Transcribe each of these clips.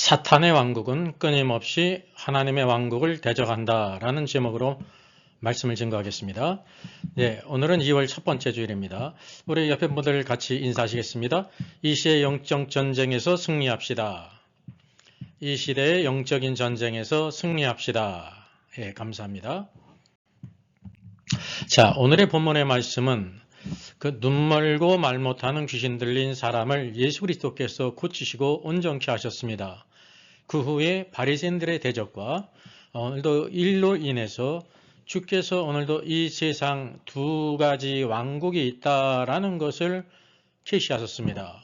사탄의 왕국은 끊임없이 하나님의 왕국을 대적한다 라는 제목으로 말씀을 증거하겠습니다. 네, 오늘은 2월 첫 번째 주일입니다. 우리 옆에 분들 같이 인사하시겠습니다. 이 시대의 영적 전쟁에서 승리합시다. 이 시대의 영적인 전쟁에서 승리합시다. 예, 감사합니다. 자, 오늘의 본문의 말씀은 그 눈멀고 말 못하는 귀신 들린 사람을 예수 그리스도께서 고치시고 온전케 하셨습니다. 그 후에 바리새인들의 대적과 오늘도 일로 인해서 주께서 오늘도 이 세상 두 가지 왕국이 있다라는 것을 계시하셨습니다.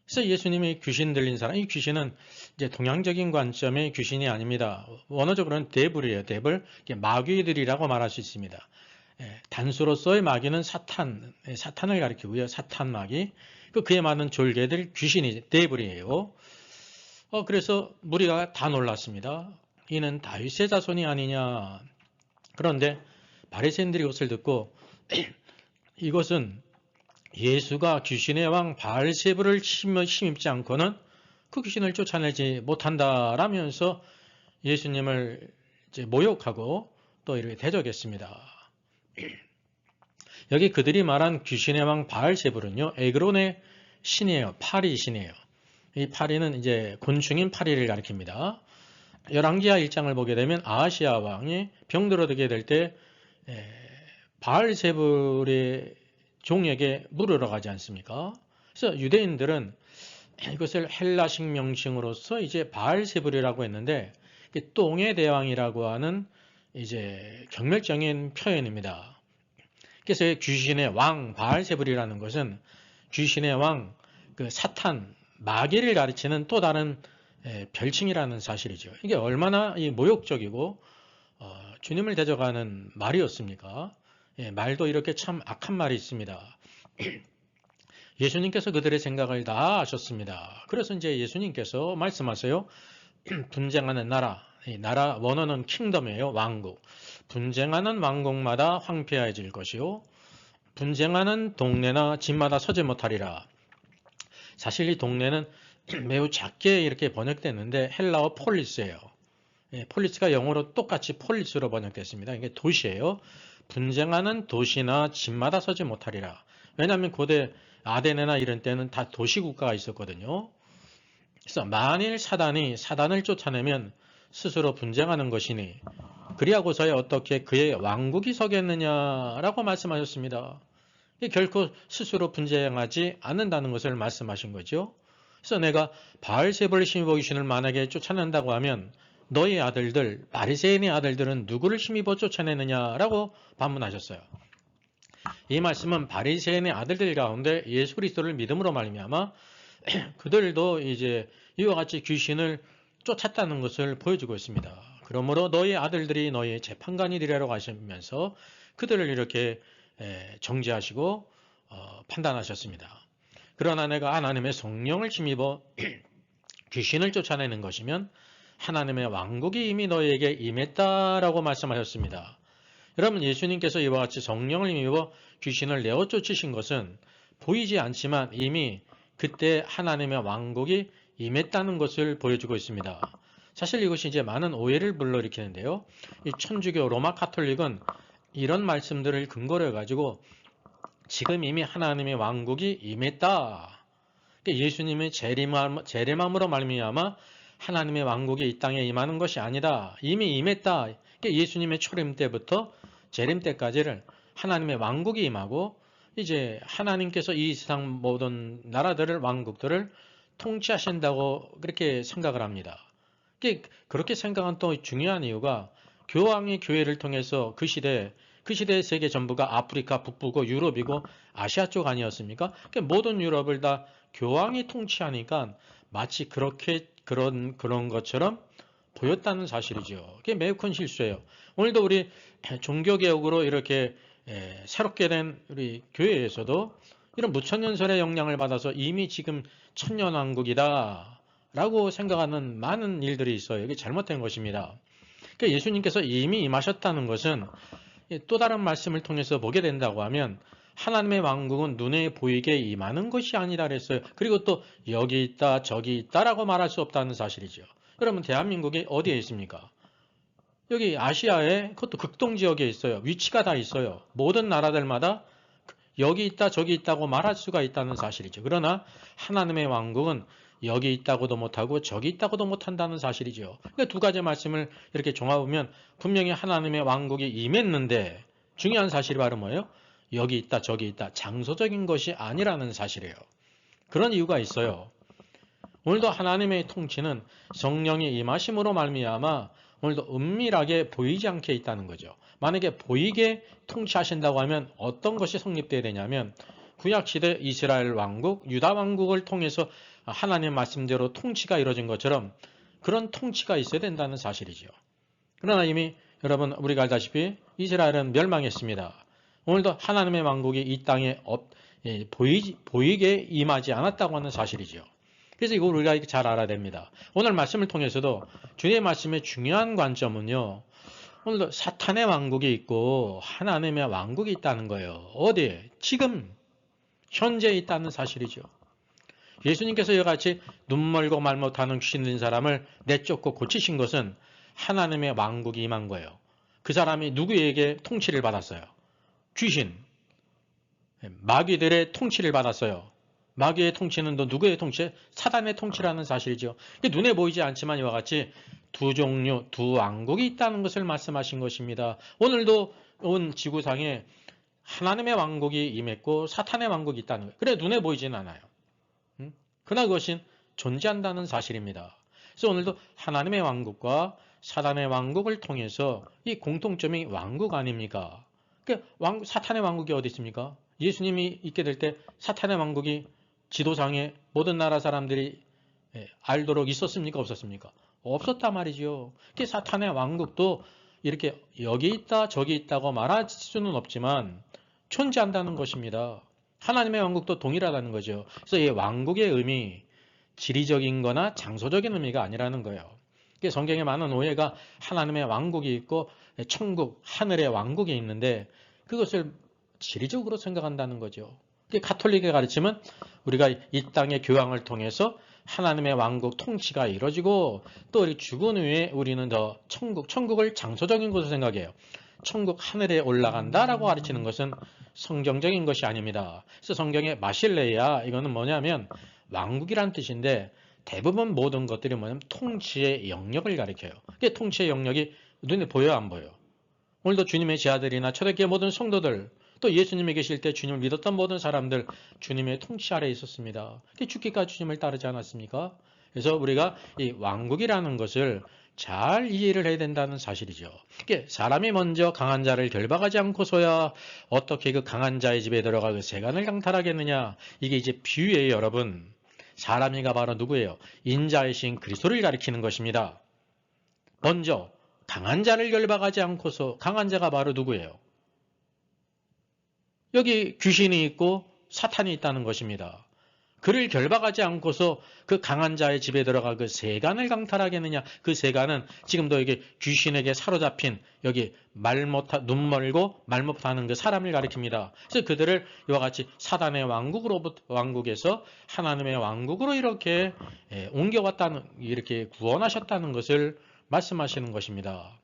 그래서 예수님이 귀신 들린 사람, 이 귀신은 이제 동양적인 관점의 귀신이 아닙니다. 원어적으로는 데블이에요. 데블, 마귀들이라고 말할 수 있습니다. 단수로서의 마귀는 사탄을 가리키고요. 사탄 마귀. 그에 맞는 졸개들 귀신이 데블이에요. 그래서 무리가 다 놀랐습니다. 이는 다윗의 자손이 아니냐. 그런데 바리새인들이 이것을 듣고 이것은 예수가 귀신의 왕 바알세불을 힘입지 않고는 그 귀신을 쫓아내지 못한다라면서 예수님을 이제 모욕하고 또 이렇게 대적했습니다. 여기 그들이 말한 귀신의 왕 바알세불은요, 에그론의 신이에요. 파리 신이에요. 이 파리는 이제 곤충인 파리를 가리킵니다. 열왕기하 1장을 보게 되면 아하시아 왕이 병들어들게 될 때 바알세불의 종에게 물으러 가지 않습니까? 그래서 유대인들은 이것을 헬라식 명칭으로서 이제 바알세불이라고 했는데 똥의 대왕이라고 하는 이제 경멸적인 표현입니다. 그래서 귀신의 왕 바알세불이라는 것은 귀신의 왕 그 사탄 마귀를 가르치는 또 다른 별칭이라는 사실이죠. 이게 얼마나 모욕적이고 주님을 대적하는 말이었습니까? 말도 이렇게 참 악한 말이 있습니다. 예수님께서 그들의 생각을 다 아셨습니다. 그래서 이제 예수님께서 말씀하세요. 분쟁하는 나라, 나라 원어는 킹덤이에요. 왕국. 분쟁하는 왕국마다 황폐해질 것이요. 분쟁하는 동네나 집마다 서지 못하리라. 사실 이 동네는 매우 작게 이렇게 번역됐는데 헬라어 폴리스예요. 폴리스가 영어로 똑같이 폴리스로 번역됐습니다. 이게 도시예요. 분쟁하는 도시나 집마다 서지 못하리라. 왜냐하면 고대 아데네나 이런 때는 다 도시국가가 있었거든요. 그래서 만일 사단을 쫓아내면 스스로 분쟁하는 것이니 그리하고서야 어떻게 그의 왕국이 서겠느냐라고 말씀하셨습니다. 결코 스스로 분쟁하지 않는다는 것을 말씀하신 거죠. 그래서 내가 바알세불 힘입어 귀신을 만약에 쫓아낸다고 하면 너희 아들들, 바리새인의 아들들은 누구를 힘입어 쫓아내느냐라고 반문하셨어요. 이 말씀은 바리새인의 아들들 가운데 예수 그리스도를 믿음으로 말미암아 그들도 이제 이와 같이 귀신을 쫓았다는 것을 보여주고 있습니다. 그러므로 너희 아들들이 너희 재판관이 되리라고 하시면서 그들을 이렇게 정죄하시고 판단하셨습니다. 그러나 내가 하나님의 성령을 힘입어 귀신을 쫓아내는 것이면 하나님의 왕국이 이미 너희에게 임했다라고 말씀하셨습니다. 여러분, 예수님께서 이와 같이 성령을 힘입어 귀신을 내어 쫓으신 것은 보이지 않지만 이미 그때 하나님의 왕국이 임했다는 것을 보여주고 있습니다. 사실 이것이 이제 많은 오해를 불러일으키는데요. 이 천주교 로마 카톨릭은 이런 말씀들을 근거로 해가지고 지금 이미 하나님의 왕국이 임했다. 예수님의 재림함으로 말미암아 하나님의 왕국이 이 땅에 임하는 것이 아니다. 이미 임했다. 예수님의 초림 때부터 재림 때까지를 하나님의 왕국이 임하고 이제 하나님께서 이 세상 모든 나라들을 왕국들을 통치하신다고 그렇게 생각을 합니다. 그렇게 생각한 또 중요한 이유가 교황이 교회를 통해서 그 시대의 세계 전부가 아프리카 북부고 유럽이고 아시아 쪽 아니었습니까? 모든 유럽을 다 교황이 통치하니까 마치 그런 것처럼 보였다는 사실이죠. 그게 매우 큰 실수예요. 오늘도 우리 종교개혁으로 이렇게 새롭게 된 우리 교회에서도 이런 무천년설의 영향을 받아서 이미 지금 천년왕국이다 라고 생각하는 많은 일들이 있어요. 이게 잘못된 것입니다. 예수님께서 이미 임하셨다는 것은 또 다른 말씀을 통해서 보게 된다고 하면 하나님의 왕국은 눈에 보이게 임하는 것이 아니라 그랬어요. 그리고 또 여기 있다 저기 있다라고 말할 수 없다는 사실이죠. 여러분 대한민국이 어디에 있습니까? 여기 아시아에 그것도 극동 지역에 있어요. 위치가 다 있어요. 모든 나라들마다 여기 있다 저기 있다고 말할 수가 있다는 사실이죠. 그러나 하나님의 왕국은 여기 있다고도 못하고 저기 있다고도 못한다는 사실이죠. 그러니까 두 가지 말씀을 이렇게 종합하면 분명히 하나님의 왕국이 임했는데 중요한 사실이 바로 뭐예요? 여기 있다 저기 있다 장소적인 것이 아니라는 사실이에요. 그런 이유가 있어요. 오늘도 하나님의 통치는 성령의 임하심으로 말미암아 오늘도 은밀하게 보이지 않게 있다는 거죠. 만약에 보이게 통치하신다고 하면 어떤 것이 성립되어야 되냐면 구약시대 이스라엘 왕국, 유다 왕국을 통해서 하나님 말씀대로 통치가 이루어진 것처럼 그런 통치가 있어야 된다는 사실이죠. 그러나 이미 여러분 우리가 알다시피 이스라엘은 멸망했습니다. 오늘도 하나님의 왕국이 이 땅에 보이게 임하지 않았다고 하는 사실이죠. 그래서 이걸 우리가 잘 알아야 됩니다. 오늘 말씀을 통해서도 주님의 말씀의 중요한 관점은요. 오늘도 사탄의 왕국이 있고 하나님의 왕국이 있다는 거예요. 어디에? 지금 현재 있다는 사실이죠. 예수님께서 이와 같이 눈 멀고 말 못하는 귀신 들린 사람을 내쫓고 고치신 것은 하나님의 왕국이 임한 거예요. 그 사람이 누구에게 통치를 받았어요? 귀신, 마귀들의 통치를 받았어요. 마귀의 통치는 또 누구의 통치? 사단의 통치라는 사실이죠. 눈에 보이지 않지만 이와 같이 두 종류, 두 왕국이 있다는 것을 말씀하신 것입니다. 오늘도 온 지구상에 하나님의 왕국이 임했고 사탄의 왕국이 있다는 거예요. 그래 눈에 보이지는 않아요. 그러나 그것은 존재한다는 사실입니다. 그래서 오늘도 하나님의 왕국과 사단의 왕국을 통해서 이 공통점이 왕국 아닙니까? 그러니까 사탄의 왕국이 어디 있습니까? 예수님이 있게 될 때 사탄의 왕국이 지도상에 모든 나라 사람들이 알도록 있었습니까? 없었습니까? 없었단 말이죠. 사탄의 왕국도 이렇게 여기 있다 저기 있다고 말할 수는 없지만 존재한다는 것입니다. 하나님의 왕국도 동일하다는 거죠. 그래서 이 왕국의 의미 지리적인 거나 장소적인 의미가 아니라는 거예요. 성경에 많은 오해가 하나님의 왕국이 있고 천국, 하늘의 왕국이 있는데 그것을 지리적으로 생각한다는 거죠. 가톨릭의 가르침은 우리가 이 땅의 교황을 통해서 하나님의 왕국 통치가 이루어지고 또 우리 죽은 후에 우리는 더 천국을 장소적인 곳으로 생각해요. 천국 하늘에 올라간다라고 가르치는 것은 성경적인 것이 아닙니다. 그래서 성경의 마실레야 이거는 뭐냐면 왕국이란 뜻인데 대부분 모든 것들이 뭐냐면 통치의 영역을 가리켜요. 통치의 영역이 눈에 보여요, 안 보여요? 오늘도 주님의 제자들이나 초대교회 모든 성도들 또 예수님이 계실 때 주님을 믿었던 모든 사람들 주님의 통치 아래에 있었습니다. 죽기까지 주님을 따르지 않았습니까? 그래서 우리가 이 왕국이라는 것을 잘 이해를 해야 된다는 사실이죠. 사람이 먼저 강한 자를 결박하지 않고서야 어떻게 그 강한 자의 집에 들어가 그 세간을 강탈하겠느냐. 이게 이제 비유예요, 여러분. 사람이가 바로 누구예요? 인자이신 그리스도를 가리키는 것입니다. 먼저 강한 자를 결박하지 않고서 강한 자가 바로 누구예요? 여기 귀신이 있고 사탄이 있다는 것입니다. 그를 결박하지 않고서 그 강한 자의 집에 들어가 그 세간을 강탈하겠느냐. 그 세간은 지금도 이게 귀신에게 사로잡힌 여기 눈 멀고 말 못하는 그 사람을 가리킵니다. 그래서 그들을 이와 같이 사단의 왕국에서 하나님의 왕국으로 이렇게 옮겨왔다는 이렇게 구원하셨다는 것을 말씀하시는 것입니다.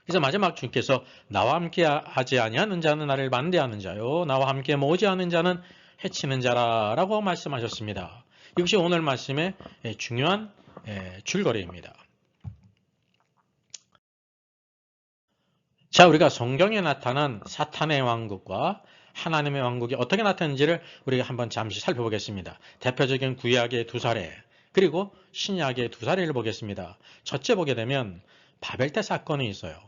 그래서 마지막 주님께서 나와 함께 하지 아니하는 자는 나를 반대하는 자요 나와 함께 모지 않은 자는 해치는 자라고 말씀하셨습니다. 이것이 오늘 말씀의 중요한 줄거리입니다. 자, 우리가 성경에 나타난 사탄의 왕국과 하나님의 왕국이 어떻게 나타났는지를 우리가 한번 잠시 살펴보겠습니다. 대표적인 구약의 두 사례 그리고 신약의 두 사례를 보겠습니다. 첫째 보게 되면 바벨탑 사건이 있어요.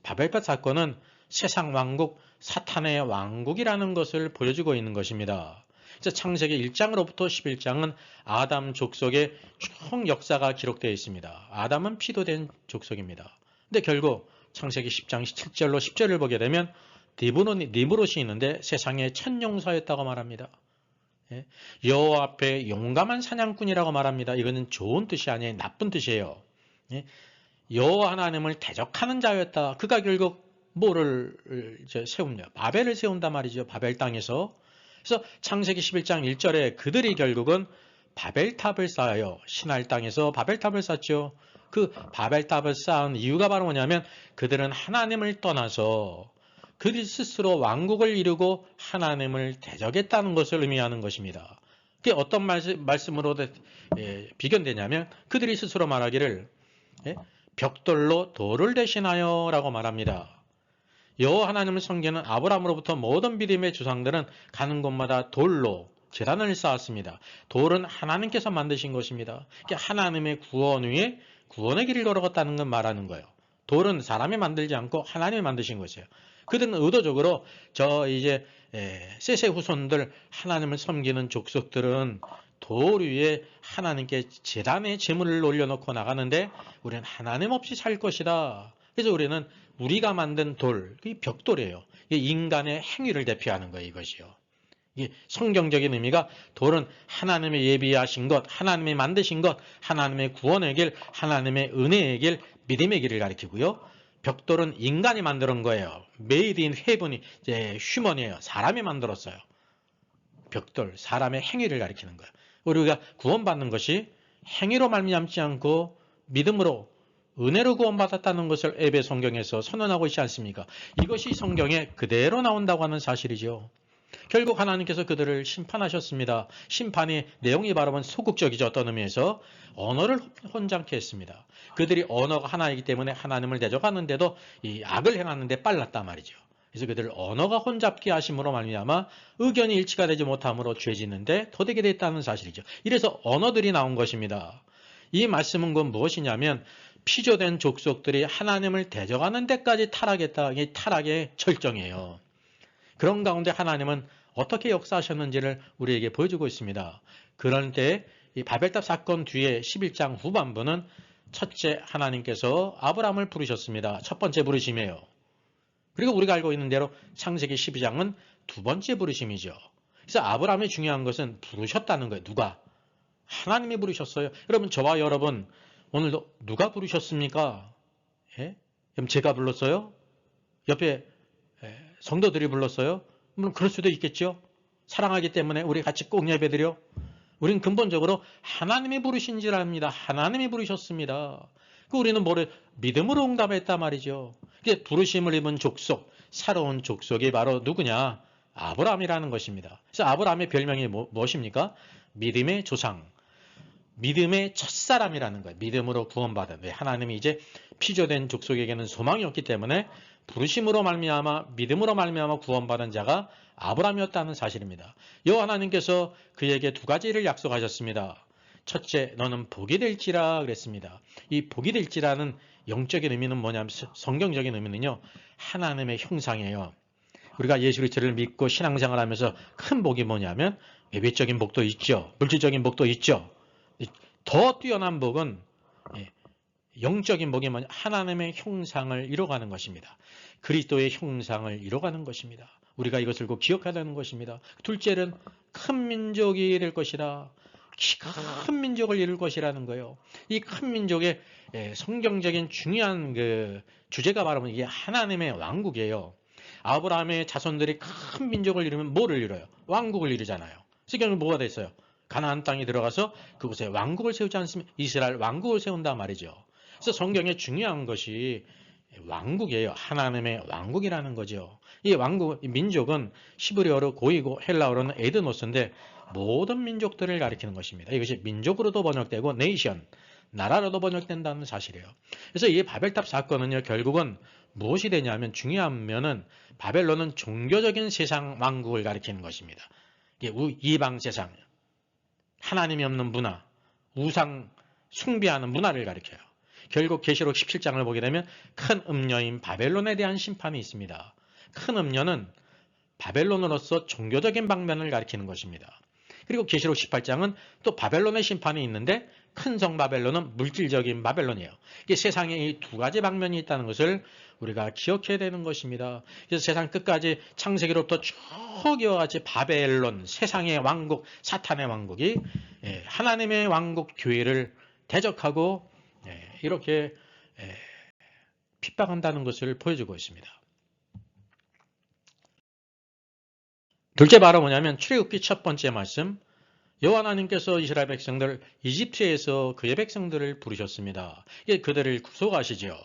바벨탑 사건은 세상 왕국, 사탄의 왕국이라는 것을 보여주고 있는 것입니다. 그래서 창세기 1장으로부터 11장은 아담 족속의 총 역사가 기록되어 있습니다. 아담은 피도 된 족속입니다. 근데 결국 창세기 10장 7절로 10절을 보게 되면 니므롯이 있는데 세상의 첫 용사였다고 말합니다. 여호와 앞에 용감한 사냥꾼이라고 말합니다. 이거는 좋은 뜻이 아니에요. 나쁜 뜻이에요. 여호와 하나님을 대적하는 자였다. 그가 결국 뭐를 이제 세웁냐? 바벨을 세운단 말이죠. 바벨 땅에서. 그래서 창세기 11장 1절에 그들이 결국은 바벨탑을 쌓아요. 시날 땅에서 바벨탑을 쌓죠. 그 바벨탑을 쌓은 이유가 바로 뭐냐면 그들은 하나님을 떠나서 그들 스스로 왕국을 이루고 하나님을 대적했다는 것을 의미하는 것입니다. 그게 어떤 말씀으로 비견되냐면 그들이 스스로 말하기를 벽돌로 돌을 대신하여 라고 말합니다. 여호와 하나님을 섬기는 아브라함으로부터 모든 믿음의 조상들은 가는 곳마다 돌로 제단을 쌓았습니다. 돌은 하나님께서 만드신 것입니다. 하나님의 구원 위에 구원의 길을 걸어갔다는 건 말하는 거예요. 돌은 사람이 만들지 않고 하나님이 만드신 것이에요. 그들은 의도적으로 셋의 후손들 하나님을 섬기는 족속들은 돌 위에 하나님께 제단의 제물을 올려놓고 나가는데 우리는 하나님 없이 살 것이다. 그래서 우리는 우리가 만든 돌, 이 벽돌이에요. 인간의 행위를 대표하는 거예요, 이것이요. 이게 성경적인 의미가 돌은 하나님의 예비하신 것, 하나님이 만드신 것, 하나님의 구원의 길, 하나님의 은혜의 길, 믿음의 길을 가리키고요. 벽돌은 인간이 만드는 거예요. Made in heaven이 휴먼이에요. 사람이 만들었어요. 벽돌, 사람의 행위를 가리키는 거예요. 우리가 구원받는 것이 행위로 말미암지 않고 믿음으로 은혜로 구원받았다는 것을 에베 성경에서 선언하고 있지 않습니까? 이것이 성경에 그대로 나온다고 하는 사실이죠. 결국 하나님께서 그들을 심판하셨습니다. 심판의 내용이 바로 소극적이죠. 어떤 의미에서 언어를 혼잡케 했습니다. 그들이 언어가 하나이기 때문에 하나님을 대적하는데도 이 악을 행하는데 빨랐단 말이죠. 그래서 그들 언어가 혼잡케 하심으로 말미암아 의견이 일치가 되지 못함으로 죄짓는데 도되게 됐다는 사실이죠. 이래서 언어들이 나온 것입니다. 이 말씀은 곧 무엇이냐면 피조된 족속들이 하나님을 대적하는 데까지 타락했다. 이 타락의 절정이에요. 그런 가운데 하나님은 어떻게 역사하셨는지를 우리에게 보여주고 있습니다. 그런 때 이 바벨탑 사건 뒤에 11장 후반부는 첫째 하나님께서 아브라함을 부르셨습니다. 첫 번째 부르심이에요. 그리고 우리가 알고 있는 대로 창세기 12장은 두 번째 부르심이죠. 그래서 아브라함이 중요한 것은 부르셨다는 거예요. 누가? 하나님이 부르셨어요. 여러분, 저와 여러분 오늘도 누가 부르셨습니까? 예? 그럼 제가 불렀어요? 옆에 성도들이 불렀어요? 물론 그럴 수도 있겠죠. 사랑하기 때문에 우리 같이 꼭 예배드려. 우리는 근본적으로 하나님이 부르신 줄 압니다. 하나님이 부르셨습니다. 우리는 뭐를 믿음으로 응답했단 말이죠. 부르심을 입은 족속, 새로운 족속이 바로 누구냐? 아브라함이라는 것입니다. 그래서 아브라함의 별명이 무엇입니까? 믿음의 조상. 믿음의 첫사람이라는 거예요. 믿음으로 구원받은. 왜? 하나님이 이제 피조된 족속에게는 소망이 없기 때문에 부르심으로 말미암아 믿음으로 말미암아 구원받은 자가 아브라함이었다는 사실입니다. 여호와 하나님께서 그에게 두 가지를 약속하셨습니다. 첫째, 너는 복이 될지라 그랬습니다. 이 복이 될지라는 영적인 의미는 뭐냐면 성경적인 의미는요. 하나님의 형상이에요. 우리가 예수 그리스도를 믿고 신앙생활을 하면서 큰 복이 뭐냐면 외적인 복도 있죠. 물질적인 복도 있죠. 더 뛰어난 복은 영적인 복이 뭐냐? 하나님의 형상을 이뤄가는 것입니다. 그리스도의 형상을 이뤄가는 것입니다. 우리가 이것을 꼭 기억해야 되는 것입니다. 둘째는 큰 민족이 될 것이라. 큰 민족을 이룰 것이라는 거예요. 이 큰 민족의 성경적인 중요한 그 주제가 바로 이게 하나님의 왕국이에요. 아브라함의 자손들이 큰 민족을 이루면 뭐를 이뤄요? 왕국을 이루잖아요. 지금 뭐가 됐어요? 가나안 땅에 들어가서 그곳에 왕국을 세우지 않습니까? 이스라엘 왕국을 세운단 말이죠. 그래서 성경에 중요한 것이 왕국이에요. 하나님의 왕국이라는 거죠. 이 왕국, 이 민족은 히브리어로 고이고 헬라어로는 에드노스인데 모든 민족들을 가리키는 것입니다. 이것이 민족으로도 번역되고 네이션, 나라로도 번역된다는 사실이에요. 그래서 이 바벨탑 사건은요, 결국은 무엇이 되냐면 중요한 면은 바벨론은 종교적인 세상 왕국을 가리키는 것입니다. 이방 세상, 하나님이 없는 문화, 우상 숭배하는 문화를 가리켜요. 결국 계시록 17장을 보게 되면 큰 음녀인 바벨론에 대한 심판이 있습니다. 큰 음녀는 바벨론으로서 종교적인 방면을 가리키는 것입니다. 그리고 계시록 18장은 또 바벨론의 심판이 있는데 큰 성 바벨론은 물질적인 바벨론이에요. 이게 세상에 이 두 가지 방면이 있다는 것을 우리가 기억해야 되는 것입니다. 그래서 세상 끝까지 창세기로부터 쭉 이어같이 바벨론, 세상의 왕국, 사탄의 왕국이 하나님의 왕국 교회를 대적하고 이렇게 핍박한다는 것을 보여주고 있습니다. 둘째 바로 뭐냐면 출애굽기 첫 번째 말씀. 여호와 하나님께서 이스라엘 백성들 이집트에서 그의 백성들을 부르셨습니다. 이게 그들을 구속하시죠.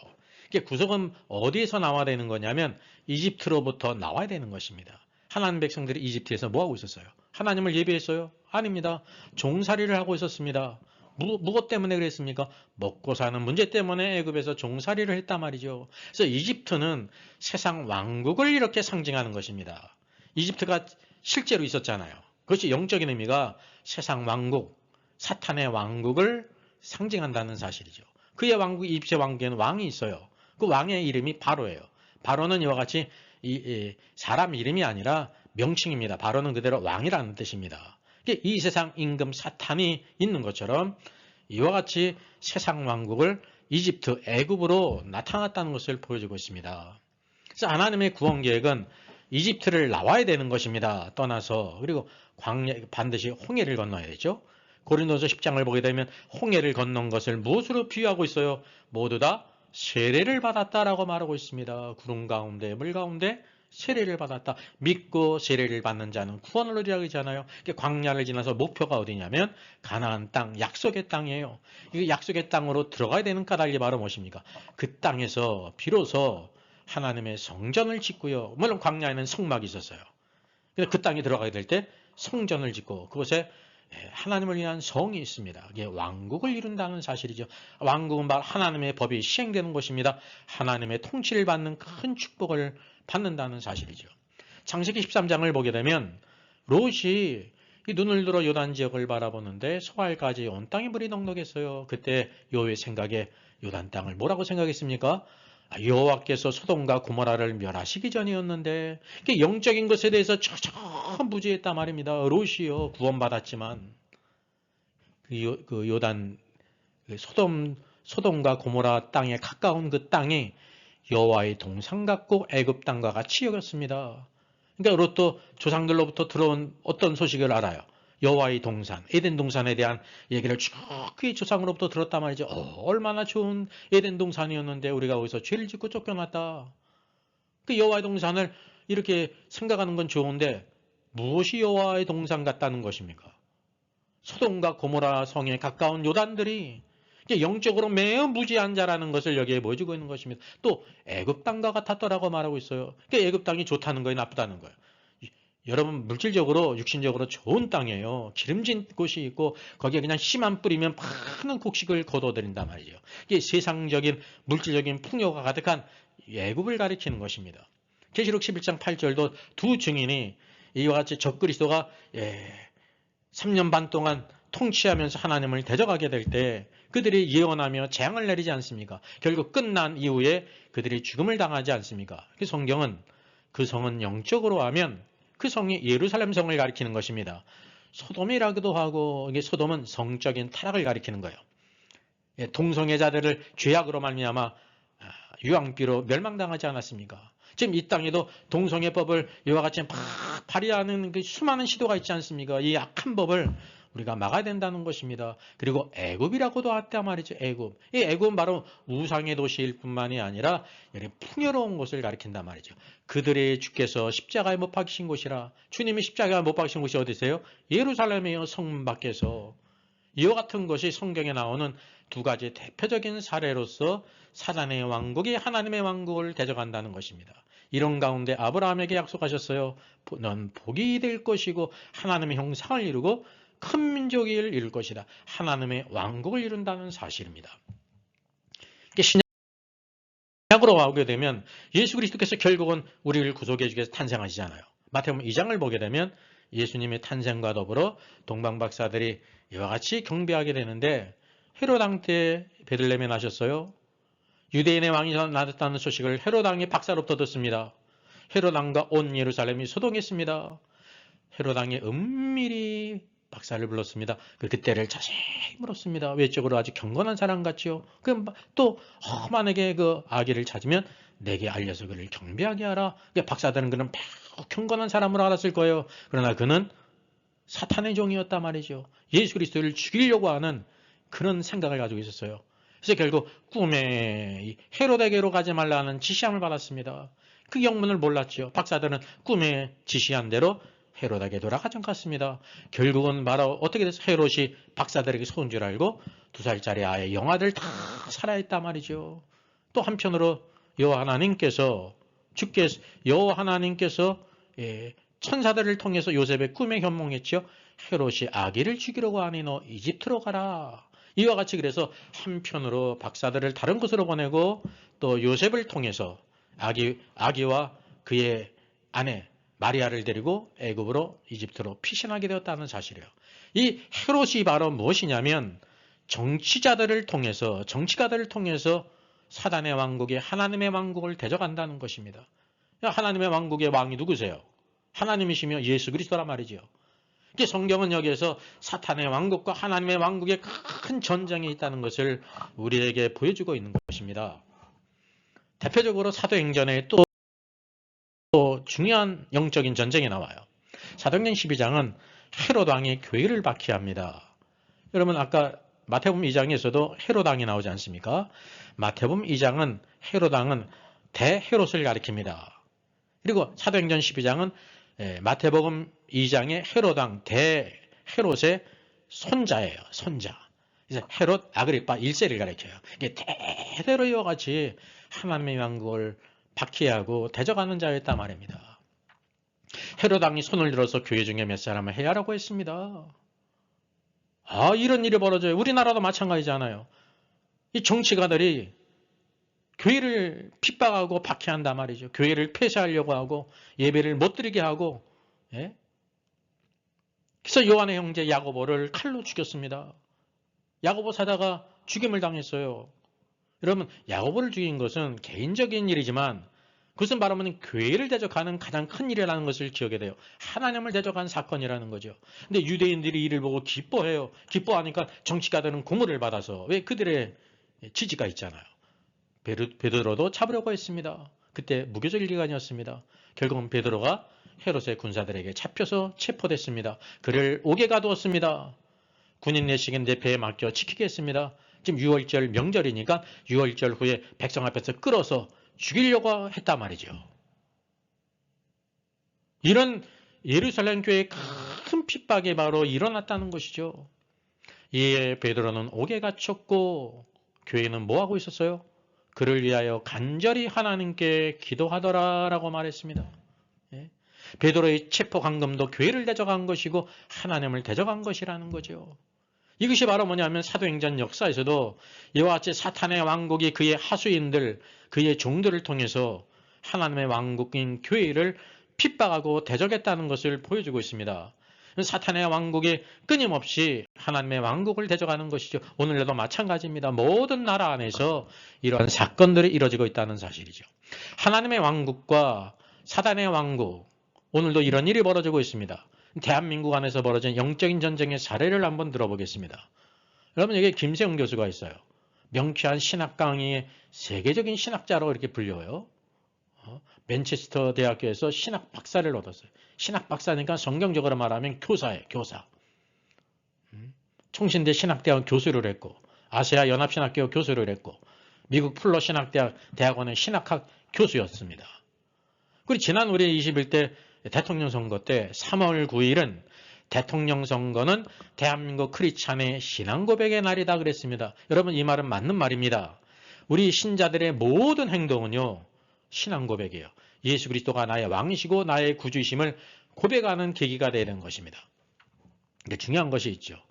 이게 구속은 어디에서 나와야 되는 거냐면 이집트로부터 나와야 되는 것입니다. 하나님 백성들이 이집트에서 뭐 하고 있었어요? 하나님을 예배했어요? 아닙니다. 종살이를 하고 있었습니다. 무엇 때문에 그랬습니까? 먹고 사는 문제 때문에 애굽에서 종살이를 했단 말이죠. 그래서 이집트는 세상 왕국을 이렇게 상징하는 것입니다. 이집트가 실제로 있었잖아요. 그것이 영적인 의미가 세상 왕국, 사탄의 왕국을 상징한다는 사실이죠. 그의 왕국, 이집트의 왕국에는 왕이 있어요. 그 왕의 이름이 바로예요. 바로는 이와 같이 사람 이름이 아니라 명칭입니다. 바로는 그대로 왕이라는 뜻입니다. 이 세상 임금 사탄이 있는 것처럼 이와 같이 세상 왕국을 이집트, 애굽으로 나타났다는 것을 보여주고 있습니다. 그래서 하나님의 구원 계획은 이집트를 나와야 되는 것입니다. 떠나서. 그리고 광야 반드시 홍해를 건너야 되죠. 고린도서 10장을 보게 되면 홍해를 건넌 것을 무엇으로 비유하고 있어요? 모두 다 세례를 받았다라고 말하고 있습니다. 구름 가운데 물 가운데 세례를 받았다. 믿고 세례를 받는 자는 구원을 얻으리라고 하잖아요. 광야를 지나서 목표가 어디냐면 가나안 땅, 약속의 땅이에요. 이 약속의 땅으로 들어가야 되는 까닭이 바로 무엇입니까? 그 땅에서 비로소 하나님의 성전을 짓고요. 물론 광야에는 성막이 있었어요. 그 땅에 들어가게 될 때 성전을 짓고 그곳에 하나님을 위한 성이 있습니다. 이게 왕국을 이룬다는 사실이죠. 왕국은 바로 하나님의 법이 시행되는 것입니다. 하나님의 통치를 받는 큰 축복을 받는다는 사실이죠. 창세기 13장을 보게 되면 롯이 이 눈을 들어 요단 지역을 바라보는데 소알까지 온 땅이 물이 넉넉했어요. 그때 여호와의 생각에 요단 땅을 뭐라고 생각했습니까? 여호와께서 소돔과 고모라를 멸하시기 전이었는데 영적인 것에 대해서 처참부지했단 말입니다. 롯이요 구원받았지만 그 요단 소돔과 고모라 땅에 가까운 그 땅이 여호와의 동산 같고 애굽 땅과 같이 여겼습니다. 그러니까 롯도 조상들로부터 들어온 어떤 소식을 알아요. 여호와의 동산, 에덴 동산에 대한 얘기를 쭉 그의 조상으로부터 들었단 말이죠. 얼마나 좋은 에덴 동산이었는데 우리가 거기서 죄를 짓고 쫓겨났다. 그 여호와의 동산을 이렇게 생각하는 건 좋은데 무엇이 여호와의 동산 같다는 것입니까? 소돔과 고모라 성에 가까운 요단들이 영적으로 매우 무지한 자라는 것을 여기에 보여주고 있는 것입니다. 또 애굽 땅과 같았더라고 말하고 있어요. 그러니까 애굽 땅이 좋다는 거예요, 나쁘다는 거예요. 여러분 물질적으로 육신적으로 좋은 땅이에요. 기름진 곳이 있고 거기에 그냥 씨만 뿌리면 많은 곡식을 거둬들인단 말이죠. 이게 세상적인 물질적인 풍요가 가득한 애굽을 가리키는 것입니다. 계시록 11장 8절도 두 증인이 이와 같이 적그리스도가 3년 반 동안 통치하면서 하나님을 대적하게 될 때 그들이 예언하며 재앙을 내리지 않습니까? 결국 끝난 이후에 그들이 죽음을 당하지 않습니까? 그 성경은 그 성은 영적으로 하면 그 성이 예루살렘 성을 가리키는 것입니다. 소돔이라고도 하고 이게 소돔은 성적인 타락을 가리키는 거예요. 동성애자들을 죄악으로 말미암아 유황비로 멸망당하지 않았습니까? 지금 이 땅에도 동성애법을 이와 같이 막 발휘하는 그 수많은 시도가 있지 않습니까? 이 악한 법을 우리가 막아야 된다는 것입니다. 그리고 애굽이라고도 했단 말이죠. 애굽. 이 애굽은 바로 우상의 도시일 뿐만이 아니라 여기 풍요로운 곳을 가리킨단 말이죠. 그들의 주께서 십자가에 못 박히신 곳이라. 주님이 십자가에 못 박히신 곳이 어디세요? 예루살렘이요. 성 밖에서. 이와 같은 것이 성경에 나오는 두 가지 대표적인 사례로서 사단의 왕국이 하나님의 왕국을 대적한다는 것입니다. 이런 가운데 아브라함에게 약속하셨어요. 넌 복이 될 것이고 하나님의 형상을 이루고 큰 민족을 이룰 것이다. 하나님의 왕국을 이룬다는 사실입니다. 신약으로 나오게 되면 예수 그리스도께서 결국은 우리를 구속해 주기 위해서 탄생하시잖아요. 마태복음 2장을 보게 되면 예수님의 탄생과 더불어 동방 박사들이 이와 같이 경배하게 되는데 헤롯 왕 때 베들레헴에 나셨어요. 유대인의 왕이 나셨다는 소식을 헤롯 왕이 박사로부터 듣습니다. 헤롯 왕과 온 예루살렘이 소동했습니다. 헤롯 왕이 은밀히 박사를 불렀습니다. 그때를 자세히 물었습니다. 외적으로 아주 경건한 사람 같지요. 그럼 또 만약에 그 아기를 찾으면 내게 알려서 그를 경배하게 하라. 박사들은 그는 매우 경건한 사람으로 알았을 거예요. 그러나 그는 사탄의 종이었단 말이죠. 예수 그리스도를 죽이려고 하는 그런 생각을 가지고 있었어요. 그래서 결국 꿈에 헤롯에게로 가지 말라는 지시함을 받았습니다. 그 영문을 몰랐죠. 박사들은 꿈에 지시한 대로 헤롯에게 돌아가정 같습니다. 결국은 바로 어떻게 돼서 헤롯이 박사들에게 속은 줄 알고 2살짜리 아이 영아들 다 살아있단 말이죠. 또 한편으로 여호와 하나님께서 여호와 하나님께서 천사들을 통해서 요셉의 꿈에 현몽했죠. 헤롯이 아기를 죽이려고 하니 너 이집트로 가라. 이와 같이 그래서 한편으로 박사들을 다른 곳으로 보내고 또 요셉을 통해서 아기와 그의 아내 마리아를 데리고 애굽으로 이집트로 피신하게 되었다는 사실이에요. 이 헤롯이 바로 무엇이냐면 정치가들을 통해서 사단의 왕국이 하나님의 왕국을 대적한다는 것입니다. 하나님의 왕국의 왕이 누구세요? 하나님이시며 예수 그리스도란 말이죠. 성경은 여기에서 사탄의 왕국과 하나님의 왕국의 큰 전쟁이 있다는 것을 우리에게 보여주고 있는 것입니다. 대표적으로 사도행전에 또 중요한 영적인 전쟁이 나와요. 사도행전 12장은 헤롯 왕이 교회를 박해합니다. 여러분 아까 마태복음 2장에서도 헤롯 왕이 나오지 않습니까? 마태복음 2장은 헤롯 왕은 대헤롯을 가리킵니다. 그리고 사도행전 12장은 마태복음 2장의 헤롯 왕 대헤롯의 손자예요. 손자. 그래서 헤롯 아그리파 1세를 가리켜요. 이게 대대로 이와 같이 하나님의 왕국을 박해하고 대적하는 자였단 말입니다. 헤롯 왕이 손을 들어서 교회 중에 몇 사람을 해야라고 했습니다. 이런 일이 벌어져요. 우리나라도 마찬가지잖아요. 이 정치가들이 교회를 핍박하고 박해한단 말이죠. 교회를 폐쇄하려고 하고 예배를 못 드리게 하고 그래서 요한의 형제 야고보를 칼로 죽였습니다. 야고보 사자가 죽임을 당했어요. 여러분 야고보를 죽인 것은 개인적인 일이지만 그것은 말하면 교회를 대적하는 가장 큰 일이라는 것을 기억해야 돼요. 하나님을 대적한 사건이라는 거죠. 근데 유대인들이 이를 보고 기뻐해요. 기뻐하니까 정치가들은 고문을 받아서 왜 그들의 지지가 있잖아요. 베드로도 잡으려고 했습니다. 그때 무교절 기간이었습니다. 결국은 베드로가 헤롯의 군사들에게 잡혀서 체포됐습니다. 그를 옥에 가두었습니다. 군인 내시긴 내 배에 맡겨 지키겠습니다. 지금 6월절 명절이니까 6월절 후에 백성 앞에서 끌어서 죽이려고 했단 말이죠. 이런 예루살렘 교회의 큰 핍박이 바로 일어났다는 것이죠. 이에 베드로는 옥에 갇혔고 교회는 뭐하고 있었어요? 그를 위하여 간절히 하나님께 기도하더라라고 말했습니다. 베드로의 체포 감금도 교회를 대적한 것이고 하나님을 대적한 것이라는 거죠. 이것이 바로 뭐냐면 사도행전 역사에서도 이와 같이 사탄의 왕국이 그의 하수인들, 그의 종들을 통해서 하나님의 왕국인 교회를 핍박하고 대적했다는 것을 보여주고 있습니다. 사탄의 왕국이 끊임없이 하나님의 왕국을 대적하는 것이죠. 오늘날도 마찬가지입니다. 모든 나라 안에서 이러한 사건들이 이루어지고 있다는 사실이죠. 하나님의 왕국과 사탄의 왕국, 오늘도 이런 일이 벌어지고 있습니다. 대한민국 안에서 벌어진 영적인 전쟁의 사례를 한번 들어보겠습니다. 여러분 여기 김세웅 교수가 있어요. 명쾌한 신학 강의의 세계적인 신학자로 이렇게 불려요. 맨체스터 대학교에서 신학 박사를 얻었어요. 신학 박사니까 성경적으로 말하면 교사예요. 교사. 총신대 신학대학 교수를 했고 아시아 연합신학교 교수를 했고 미국 풀러 신학대학원의 신학학 교수였습니다. 그리고 지난 우리 21대 대통령 선거 때 3월 9일은 대통령 선거는 대한민국 크리스찬의 신앙 고백의 날이다 그랬습니다. 여러분 이 말은 맞는 말입니다. 우리 신자들의 모든 행동은요. 신앙 고백이에요. 예수 그리스도가 나의 왕이시고 나의 구주이심을 고백하는 계기가 되야 되는 것입니다. 근데 중요한 것이 있죠.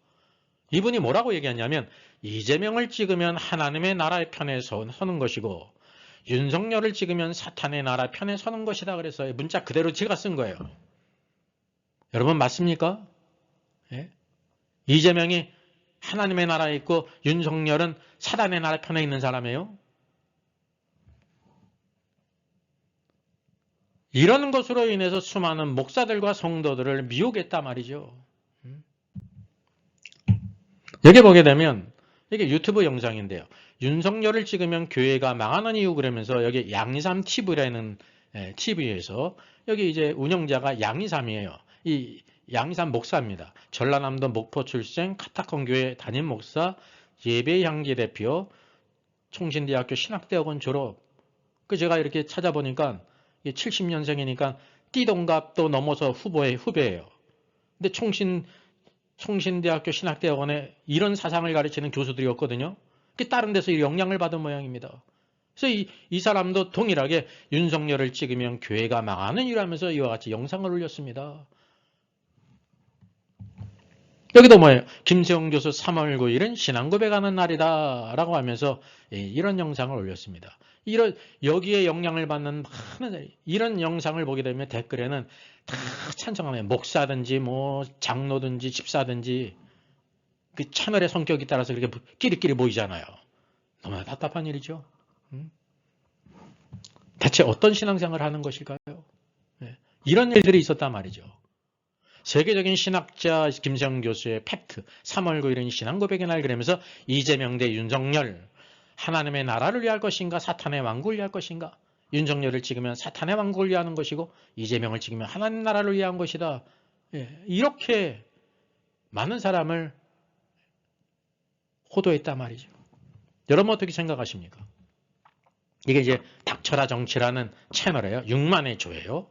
이분이 뭐라고 얘기하냐면 이재명을 찍으면 하나님의 나라의 편에 서는 것이고 윤석열을 찍으면 사탄의 나라 편에 서는 것이다 그래서 문자 그대로 제가 쓴 거예요. 여러분 맞습니까? 예? 이재명이 하나님의 나라에 있고 윤석열은 사탄의 나라 편에 있는 사람이에요. 이런 것으로 인해서 수많은 목사들과 성도들을 미혹했단 말이죠. 여기 보게 되면 이게 유튜브 영상인데요. 윤석열을 찍으면 교회가 망하는 이유 그러면서 여기 양이삼 TV라는 TV에서 여기 이제 운영자가 양이삼이에요. 이 양이삼 목사입니다. 전라남도 목포 출생 카타콤 교회 담임 목사 예배향기 대표 총신대학교 신학대학원 졸업. 그 제가 이렇게 찾아보니까 70년생이니까 띠동갑도 넘어서 후배예요. 근데 총신대학교 신학대학원에 이런 사상을 가르치는 교수들이었거든요. 다른 데서 영향을 받은 모양입니다. 그래서 이 사람도 동일하게 윤석열을 찍으면 교회가 망하는 일하면서 이와 같이 영상을 올렸습니다. 여기도 뭐예요? 김세용 교수 3월 9일은 신앙 고백하는 날이다 라고 하면서 이런 영상을 올렸습니다. 여기에 영향을 받는 많은 이런 영상을 보게 되면 댓글에는 다 찬성하네요. 목사든지 뭐 장로든지 집사든지 그 채널의 성격에 따라서 이렇게 끼리끼리 모이잖아요. 너무나 답답한 일이죠. 대체 어떤 신앙생활을 하는 것일까요? 이런 일들이 있었단 말이죠. 세계적인 신학자 김세용 교수의 팩트 3월 9일은 신앙 고백의 날 그러면서 이재명 대 윤석열 하나님의 나라를 위할 것인가 사탄의 왕국을 위할 것인가 윤석열을 찍으면 사탄의 왕국을 위하는 것이고 이재명을 찍으면 하나님 나라를 위한 것이다. 이렇게 많은 사람을 호도했단 말이죠. 여러분 어떻게 생각하십니까? 이게 이제 닥쳐라 정치라는 채널이에요. 6만의 조예요.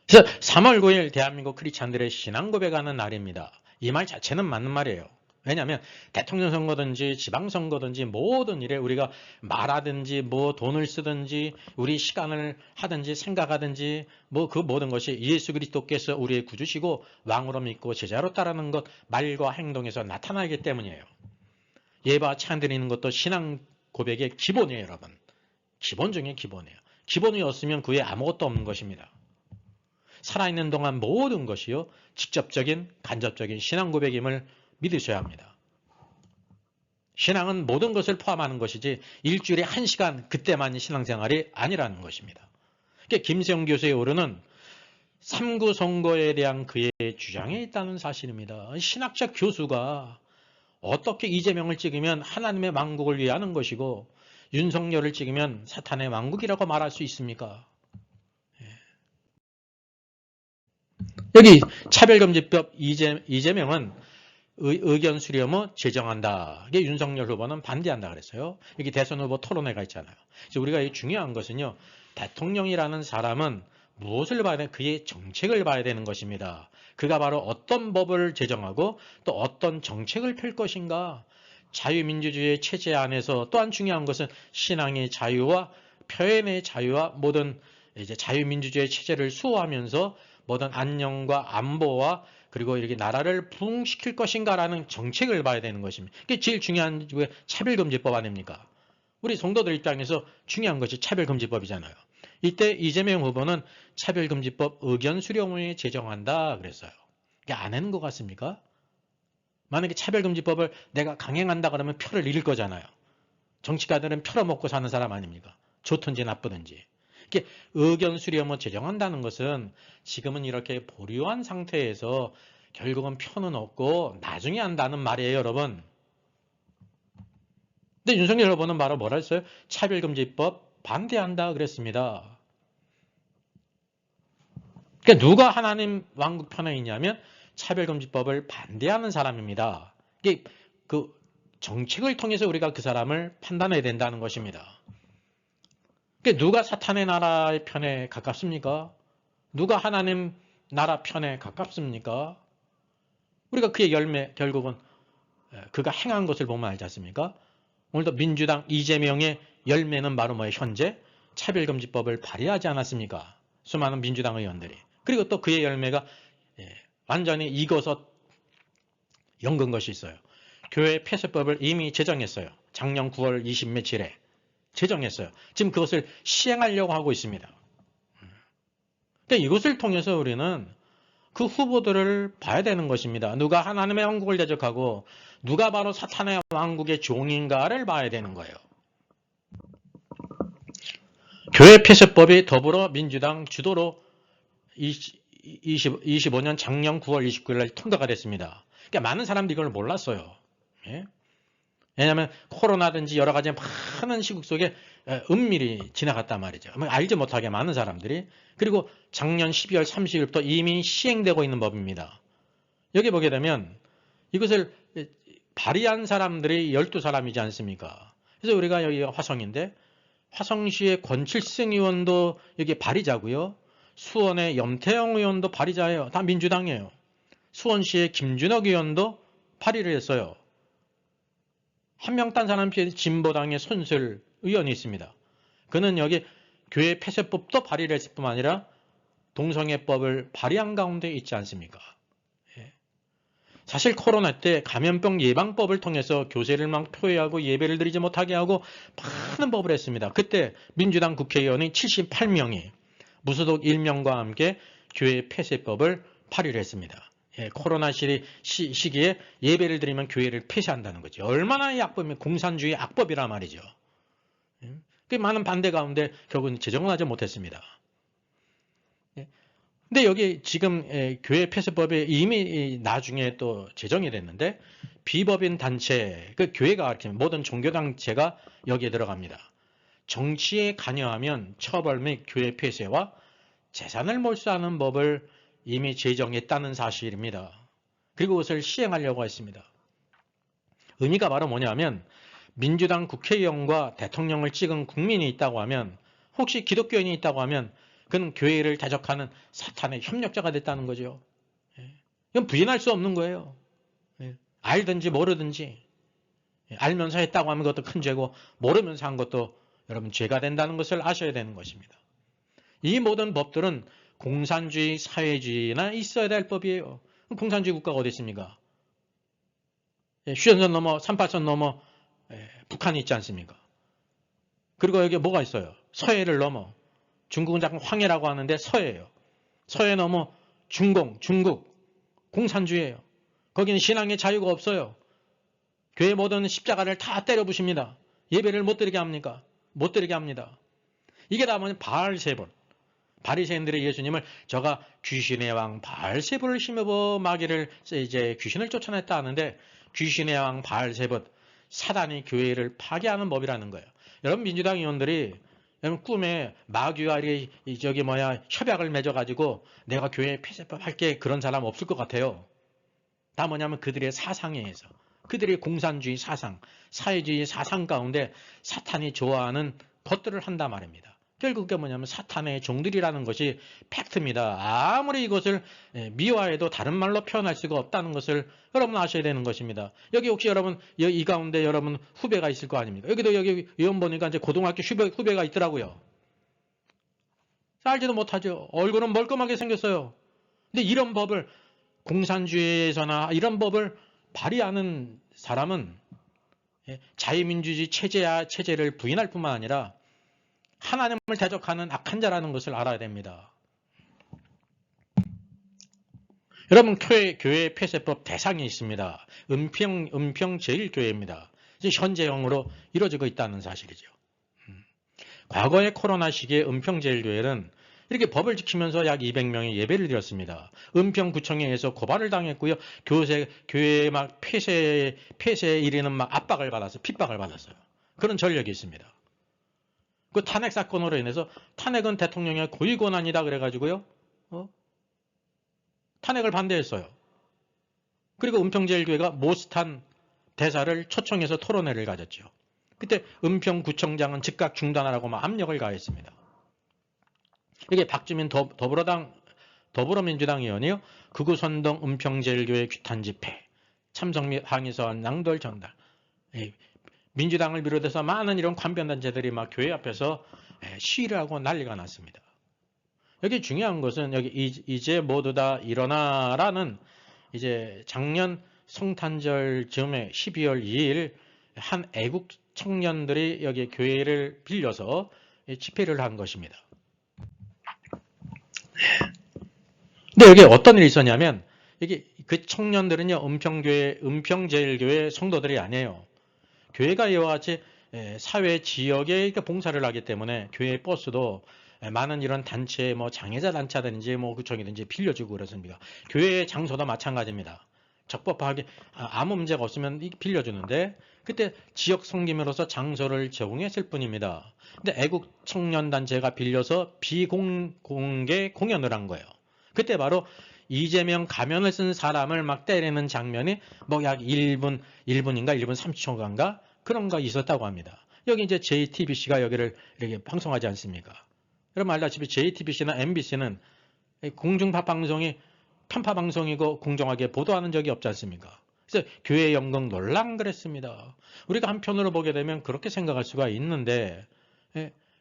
그래서 3월 9일 대한민국 크리스찬들의 신앙 고백하는 날입니다. 이 말 자체는 맞는 말이에요. 왜냐하면 대통령 선거든지 지방선거든지 모든 일에 우리가 말하든지 뭐 돈을 쓰든지 우리 시간을 하든지 생각하든지 뭐 그 모든 것이 예수 그리스도께서 우리의 구주시고 왕으로 믿고 제자로 따르는 것 말과 행동에서 나타나기 때문이에요. 예바 찬드리는 것도 신앙 고백의 기본이에요, 여러분. 기본 중에 기본이에요. 기본이 없으면 그 외에 아무것도 없는 것입니다. 살아있는 동안 모든 것이요 직접적인 간접적인 신앙 고백임을 믿으셔야 합니다. 신앙은 모든 것을 포함하는 것이지 일주일에 1시간 그때만 신앙생활이 아니라는 것입니다. 그러니까 김세용 교수의 오류는 3구 선거에 대한 그의 주장에 있다는 사실입니다. 신학적 교수가 어떻게 이재명을 찍으면 하나님의 왕국을 위하는 것이고 윤석열을 찍으면 사탄의 왕국이라고 말할 수 있습니까? 여기 차별금지법 이재명은 의견 수렴을 제정한다. 이게 윤석열 후보는 반대한다 그랬어요. 여기 대선 후보 토론회가 있잖아요. 그래서 우리가 중요한 것은요. 대통령이라는 사람은 무엇을 봐야 되는 그의 정책을 봐야 되는 것입니다. 그가 바로 어떤 법을 제정하고 또 어떤 정책을 펼 것인가. 자유민주주의 체제 안에서 또한 중요한 것은 신앙의 자유와 표현의 자유와 모든 이제 자유민주주의 체제를 수호하면서 모든 안녕과 안보와 그리고 이렇게 나라를 부흥시킬 것인가라는 정책을 봐야 되는 것입니다. 그게 제일 중요한 게 차별금지법 아닙니까? 우리 성도들 입장에서 중요한 것이 차별금지법이잖아요. 이때 이재명 후보는 차별금지법 의견 수렴을 제정한다 그랬어요. 이게 안 하는 것 같습니까? 만약에 차별금지법을 내가 강행한다 그러면 표를 잃을 거잖아요. 정치가들은 표로 먹고 사는 사람 아닙니까? 좋든지 나쁘든지. 이렇게 의견 수렴을 제정한다는 것은 지금은 이렇게 보류한 상태에서 결국은 표는 없고 나중에 한다는 말이에요, 여러분. 근데 윤석열 후보는 바로 뭐라 했어요? 차별금지법 반대한다 그랬습니다. 그러니까 누가 하나님 왕국 편에 있냐면 차별금지법을 반대하는 사람입니다. 이게 그 정책을 통해서 우리가 그 사람을 판단해야 된다는 것입니다. 그러니까 누가 사탄의 나라의 편에 가깝습니까? 누가 하나님 나라 편에 가깝습니까? 우리가 그의 열매 결국은 그가 행한 것을 보면 알지 않습니까? 오늘도 민주당 이재명의 열매는 바로 뭐예요? 현재 차별금지법을 발의하지 않았습니까? 수많은 민주당 의원들이. 그리고 또 그의 열매가 완전히 익어서 연근 것이 있어요. 교회 폐쇄법을 이미 제정했어요. 작년 9월 20 며칠에 제정했어요. 지금 그것을 시행하려고 하고 있습니다. 그러니까 이것을 통해서 우리는 그 후보들을 봐야 되는 것입니다. 누가 하나님의 왕국을 대적하고 누가 바로 사탄의 왕국의 종인가를 봐야 되는 거예요. 교회 폐쇄법이 더불어민주당 주도로 25년 작년 9월 29일 날 통과가 됐습니다. 그러니까 많은 사람들이 이걸 몰랐어요. 예? 왜냐하면 코로나든지 여러 가지 많은 시국 속에 은밀히 지나갔단 말이죠. 알지 못하게 많은 사람들이. 그리고 작년 12월 30일부터 이미 시행되고 있는 법입니다. 여기 보게 되면 이것을 발의한 사람들이 12사람이지 않습니까? 그래서 우리가 여기가 화성인데 화성시의 권칠승 의원도 여기 발의자고요. 수원의 염태영 의원도 발의자예요. 다 민주당이에요. 수원시의 김준혁 의원도 발의를 했어요. 한 명 딴 사람 피해 진보당의 손슬 의원이 있습니다. 그는 여기 교회 폐쇄법도 발의를 했을 뿐만 아니라 동성애법을 발의한 가운데 있지 않습니까? 예. 사실 코로나 때 감염병 예방법을 통해서 교세를 막 표회하고 예배를 드리지 못하게 하고 많은 법을 했습니다. 그때 민주당 국회의원이 78명이 무소속 1명과 함께 교회 폐쇄법을 발의를 했습니다. 예, 코로나 시기에 예배를 드리면 교회를 폐쇄한다는 거죠. 얼마나 악법이면 공산주의 악법이라 말이죠. 예. 그 많은 반대 가운데 결국은 제정을 하지 못했습니다. 근데 여기 지금 교회 폐쇄법이 이미 나중에 또 제정이 됐는데 비법인 단체, 그 교회가 가르치는 모든 종교단체가 여기에 들어갑니다. 정치에 관여하면 처벌 및 교회 폐쇄와 재산을 몰수하는 법을 이미 제정했다는 사실입니다. 그리고 그것을 시행하려고 했습니다. 의미가 바로 뭐냐면 민주당 국회의원과 대통령을 찍은 국민이 있다고 하면 혹시 기독교인이 있다고 하면 그는 교회를 대적하는 사탄의 협력자가 됐다는 거죠. 이건 부인할 수 없는 거예요. 알든지 모르든지 알면서 했다고 하면 그것도 큰 죄고 모르면서 한 것도 여러분 죄가 된다는 것을 아셔야 되는 것입니다. 이 모든 법들은 공산주의 사회주의나 있어야 될 법이에요. 공산주의 국가가 어디 있습니까? 휴전선 넘어 38선 넘어 북한이 있지 않습니까? 그리고 여기 뭐가 있어요? 서해를 넘어 중국은 자꾸 황해라고 하는데 서해예요. 서해 넘어 중국 공산주의예요. 거기는 신앙의 자유가 없어요. 교회 모든 십자가를 다 때려 부십니다. 예배를 못 드리게 합니까? 못 드리게 합니다. 이게 다 뭐냐? 바알세불. 바리새인들이 예수님을 저가 귀신의 왕 바알세불을 심어보 마귀를 이제 귀신을 쫓아냈다 하는데 귀신의 왕 바알세불 사단이 교회를 파괴하는 법이라는 거예요. 여러분 민주당 의원들이 여러분 꿈에 마귀와 협약을 맺어가지고 내가 교회 폐쇄법 할게 그런 사람 없을 것 같아요. 다 뭐냐면 그들의 사상에 의해서 그들의 공산주의 사상, 사회주의 사상 가운데 사탄이 좋아하는 것들을 한단 말입니다. 결국 그게 뭐냐면 사탄의 종들이라는 것이 팩트입니다. 아무리 이것을 미화해도 다른 말로 표현할 수가 없다는 것을 여러분 아셔야 되는 것입니다. 여기 혹시 여러분 이 가운데 여러분 후배가 있을 거 아닙니까? 여기도 여기 의원 보니까 이제 고등학교 후배가 있더라고요. 알지도 못하죠. 얼굴은 멀끔하게 생겼어요. 근데 이런 법을 공산주의에서나 이런 법을 발의하는 사람은 자유민주주의 체제를 부인할 뿐만 아니라 하나님을 대적하는 악한 자라는 것을 알아야 됩니다. 여러분 교회 폐쇄법 대상이 있습니다. 은평 제1교회입니다. 현재형으로 이루어지고 있다는 사실이죠. 과거의 코로나 시기에 은평 제1교회는 이렇게 법을 지키면서 약 200명의 예배를 드렸습니다. 은평구청에 의해서 고발을 당했고요. 교회 막 폐쇄에 이르는 막 압박을 받았어요. 핍박을 받았어요. 그런 전력이 있습니다. 그 탄핵 사건으로 인해서 탄핵은 대통령의 고유 권한이다 그래가지고요. 탄핵을 반대했어요. 그리고 은평제일교회가 모스탄 대사를 초청해서 토론회를 가졌죠. 그때 은평구청장은 즉각 중단하라고 막 압력을 가했습니다. 이게 박주민 더불어민주당 의원이요. 극우선동 은평제일교회 규탄 집회, 참석 및 항의서한 낭돌 전달. 민주당을 비롯해서 많은 이런 관변단체들이 막 교회 앞에서 시위를 하고 난리가 났습니다. 여기 중요한 것은 여기 이제 모두 다 일어나라는 이제 작년 성탄절 즈음에 12월 2일 한 애국 청년들이 여기 교회를 빌려서 집회를 한 것입니다. 근데 여기 어떤 일이 있었냐면 이게 그 청년들은요 은평제일교회 성도들이 아니에요. 교회가 이와 같이 사회 지역에 봉사를 하기 때문에 교회 버스도 많은 이런 단체, 뭐 장애자 단체든지 뭐 구청이든지 빌려주고 그렇습니다. 교회 장소도 마찬가지입니다. 적법하게 아무 문제가 없으면 빌려주는데 그때 지역 섬김으로서 장소를 제공했을 뿐입니다. 근데 애국 청년 단체가 빌려서 비공개 공연을 한 거예요. 그때 바로 이재명 가면을 쓴 사람을 막 때리는 장면이 뭐 약 1분인가 1분 30초간가 그런 거 있었다고 합니다. 여기 이제 JTBC가 여기를 이렇게 방송하지 않습니까? 여러분 알다시피 JTBC나 MBC는 공중파 방송이 편파 방송이고 공정하게 보도하는 적이 없지 않습니까? 그래서 교회 연극 논란 그랬습니다. 우리가 한편으로 보게 되면 그렇게 생각할 수가 있는데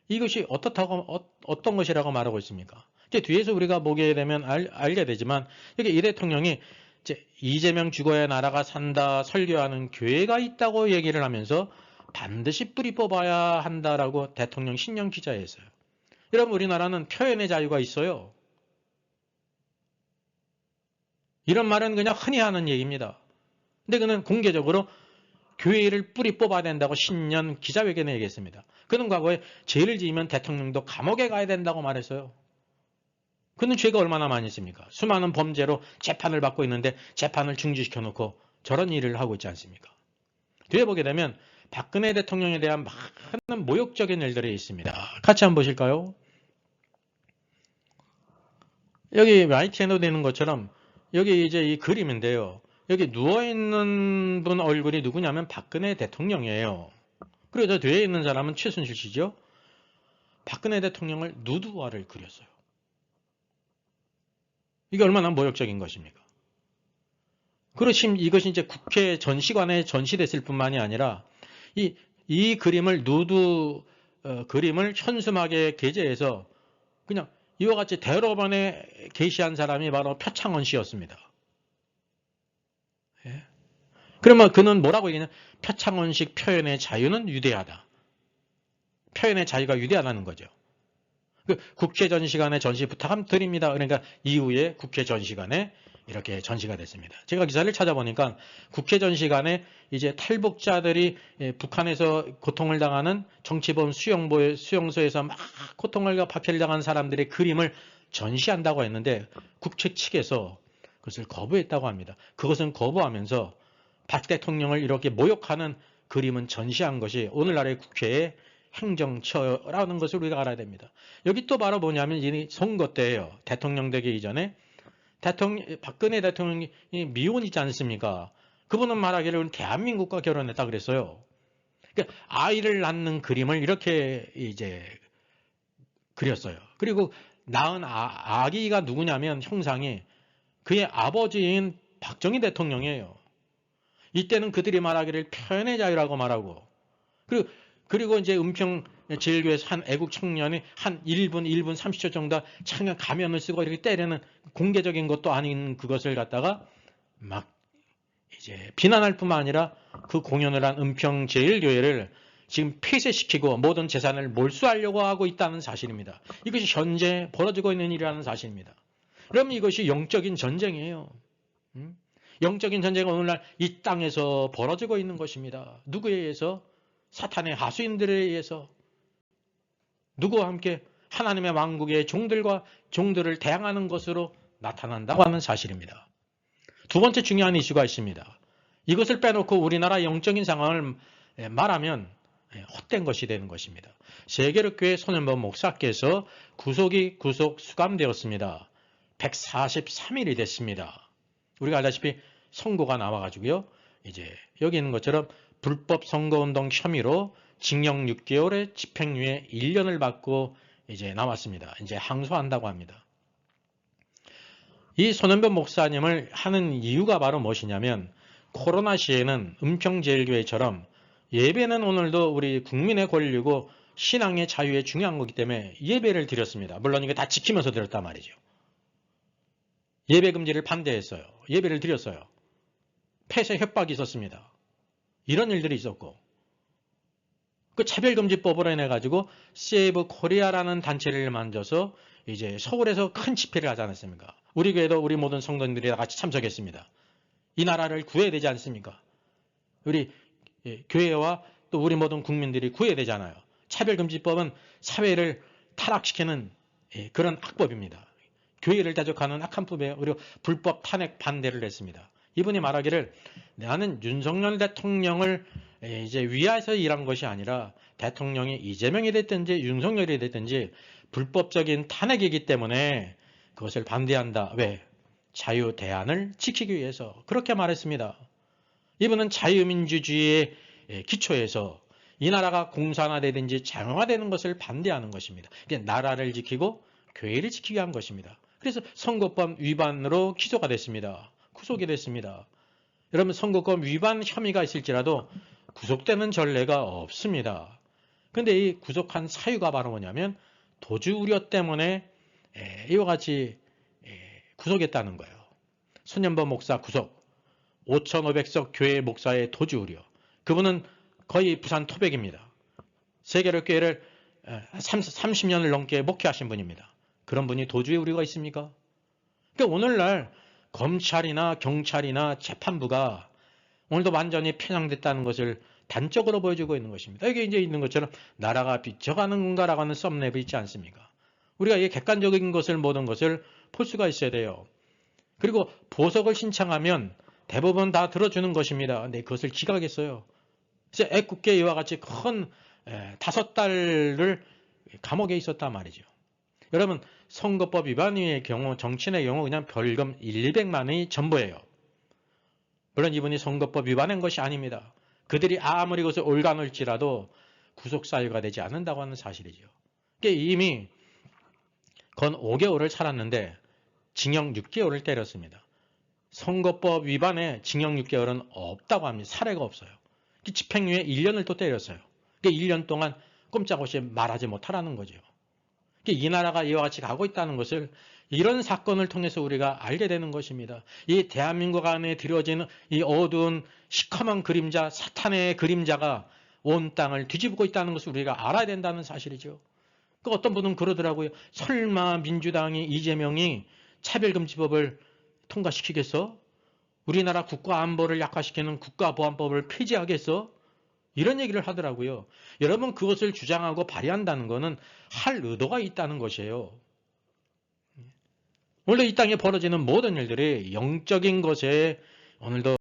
이것이 어떤 것이라고 말하고 있습니까? 이제 뒤에서 우리가 보게 되면 알게 되지만 여기 이 대통령이 이제 이재명 죽어야 나라가 산다 설교하는 교회가 있다고 얘기를 하면서 반드시 뿌리 뽑아야 한다라고 대통령 신년 기자회 했어요. 여러분 우리나라는 표현의 자유가 있어요. 이런 말은 그냥 흔히 하는 얘기입니다. 근데 그는 공개적으로 교회를 뿌리 뽑아야 된다고 신년 기자회견에 얘기했습니다. 그는 과거에 죄를 지으면 대통령도 감옥에 가야 된다고 말했어요. 그는 죄가 얼마나 많이 있습니까? 수많은 범죄로 재판을 받고 있는데 재판을 중지시켜 놓고 저런 일을 하고 있지 않습니까? 뒤에 보게 되면 박근혜 대통령에 대한 많은 모욕적인 일들이 있습니다. 같이 한번 보실까요? 여기 YTN으로 되는 것처럼 여기 이제 이 그림인데요. 여기 누워있는 분 얼굴이 누구냐면 박근혜 대통령이에요. 그리고 저 뒤에 있는 사람은 최순실 씨죠. 박근혜 대통령을 누드화를 그렸어요. 이게 얼마나 모욕적인 것입니까? 그렇지, 이것이 이제 국회 전시관에 전시됐을 뿐만이 아니라 이 그림을 그림을 현수막에 게재해서 그냥 이와 같이 대로변에 게시한 사람이 바로 표창원 씨였습니다. 예? 그러면 그는 뭐라고 얘기하냐? 표창원식 표현의 자유는 위대하다. 표현의 자유가 위대하다는 거죠. 국회 전시관에 전시 부탁함 드립니다. 그러니까 이후에 국회 전시관에 이렇게 전시가 됐습니다. 제가 기사를 찾아보니까 국회 전시관에 이제 탈북자들이 북한에서 고통을 당하는 정치범 수용소에서 막 고통을 박해를 당한 사람들의 그림을 전시한다고 했는데 국회 측에서 그것을 거부했다고 합니다. 그것은 거부하면서 박 대통령을 이렇게 모욕하는 그림은 전시한 것이 오늘날의 국회의 행정처라는 것을 우리가 알아야 됩니다. 여기 또 바로 뭐냐면 이 선거 때예요. 대통령 되기 이전에 박근혜 대통령이 미혼이지 않습니까? 그분은 말하기를 대한민국과 결혼했다 그랬어요. 그러니까 아이를 낳는 그림을 이렇게 이제 그렸어요. 그리고 낳은 아기가 누구냐면 형상이 그의 아버지인 박정희 대통령이에요. 이때는 그들이 말하기를 표현의 자유라고 말하고 그리고 이제 은평제일교에서 한 애국 청년이 한 1분 30초 정도 창에 가면을 쓰고 이렇게 때리는 공개적인 것도 아닌 그것을 갖다가 막 이제 비난할 뿐만 아니라 그 공연을 한 은평제일교회를 지금 폐쇄시키고 모든 재산을 몰수하려고 하고 있다는 사실입니다. 이것이 현재 벌어지고 있는 일이라는 사실입니다. 그럼 이것이 영적인 전쟁이에요. 영적인 전쟁은 오늘날 이 땅에서 벌어지고 있는 것입니다. 누구에 의해서? 사탄의 하수인들에 의해서. 누구와 함께? 하나님의 왕국의 종들을 대항하는 것으로 나타난다고 하는 사실입니다. 두 번째 중요한 이슈가 있습니다. 이것을 빼놓고 우리나라 영적인 상황을 말하면 헛된 것이 되는 것입니다. 세계력교회 손현범 목사께서 구속 수감되었습니다. 143일이 됐습니다. 우리가 알다시피 선고가 나와가지고요. 이제 여기 있는 것처럼 불법 선거운동 혐의로 징역 6개월에 집행유예 1년을 받고 이제 나왔습니다. 이제 항소한다고 합니다. 이 손현범 목사님을 하는 이유가 바로 무엇이냐면 코로나 시에는 은평제일교회처럼 예배는 오늘도 우리 국민의 권리고 신앙의 자유에 중요한 거기 때문에 예배를 드렸습니다. 물론 이게 다 지키면서 드렸단 말이죠. 예배 금지를 반대했어요. 예배를 드렸어요. 폐쇄 협박이 있었습니다. 이런 일들이 있었고 그 차별금지법으로 인해 가지고 세이브 코리아라는 단체를 만들어서 이제 서울에서 큰 집회를 하지 않았습니까? 우리 교회도 우리 모든 성도님들이 다 같이 참석했습니다. 이 나라를 구해야 되지 않습니까? 우리 교회와 또 우리 모든 국민들이 구해야 되잖아요. 차별금지법은 사회를 타락시키는 그런 악법입니다. 교회를 대적하는 악한 법이에요. 그리고 불법 탄핵 반대를 했습니다. 이분이 말하기를 나는 윤석열 대통령을 이제 위해서 일한 것이 아니라 대통령이 이재명이 됐든지 윤석열이 됐든지 불법적인 탄핵이기 때문에 그것을 반대한다. 왜? 자유 대안을 지키기 위해서 그렇게 말했습니다. 이분은 자유민주주의의 기초에서 이 나라가 공산화되든지 장화되는 것을 반대하는 것입니다. 이게 나라를 지키고 교회를 지키기 위한 것입니다. 그래서 선거법 위반으로 기소가 됐습니다. 구속이 됐습니다. 여러분 선거법 위반 혐의가 있을지라도 구속되는 전례가 없습니다. 그런데 이 구속한 사유가 바로 뭐냐면 도주 우려 때문에 이와 같이 구속했다는 거예요. 손연보 목사 구속, 5,500석 교회 목사의 도주 우려. 그분은 거의 부산 토백입니다. 세계로 교회를 30년을 넘게 목회하신 분입니다. 그런 분이 도주의 우려가 있습니까? 그러니까 오늘날 검찰이나 경찰이나 재판부가 오늘도 완전히 편향됐다는 것을 단적으로 보여주고 있는 것입니다. 여기 이제 있는 것처럼 나라가 비쳐가는 건가라고 하는 썸네일이 있지 않습니까? 우리가 이 객관적인 것을 모든 것을 볼 수가 있어야 돼요. 그리고 보석을 신청하면 대부분 다 들어주는 것입니다. 근데 그것을 기각했어요. 그래서 애국계 이와 같이 큰 5달을 감옥에 있었단 말이죠. 여러분 선거법 위반의 경우 정치인의 경우 그냥 벌금 1, 200만 원이 전부예요. 물론 이분이 선거법 위반한 것이 아닙니다. 그들이 아무리 그것을 올가눌지라도 구속사유가 되지 않는다고 하는 사실이죠. 이미 건 5개월을 살았는데 징역 6개월을 때렸습니다. 선거법 위반에 징역 6개월은 없다고 합니다. 사례가 없어요. 집행유예 1년을 또 때렸어요. 1년 동안 꼼짝없이 말하지 못하라는 거죠. 이 나라가 이와 같이 가고 있다는 것을 이런 사건을 통해서 우리가 알게 되는 것입니다. 이 대한민국 안에 들여지는 이 어두운 시커먼 그림자, 사탄의 그림자가 온 땅을 뒤집고 있다는 것을 우리가 알아야 된다는 사실이죠. 어떤 분은 그러더라고요. 설마 민주당이 이재명이 차별금지법을 통과시키겠어? 우리나라 국가안보를 약화시키는 국가보안법을 폐지하겠어? 이런 얘기를 하더라고요. 여러분 그것을 주장하고 발의한다는 것은 할 의도가 있다는 것이에요. 원래 이 땅에 벌어지는 모든 일들이 영적인 것에 오늘도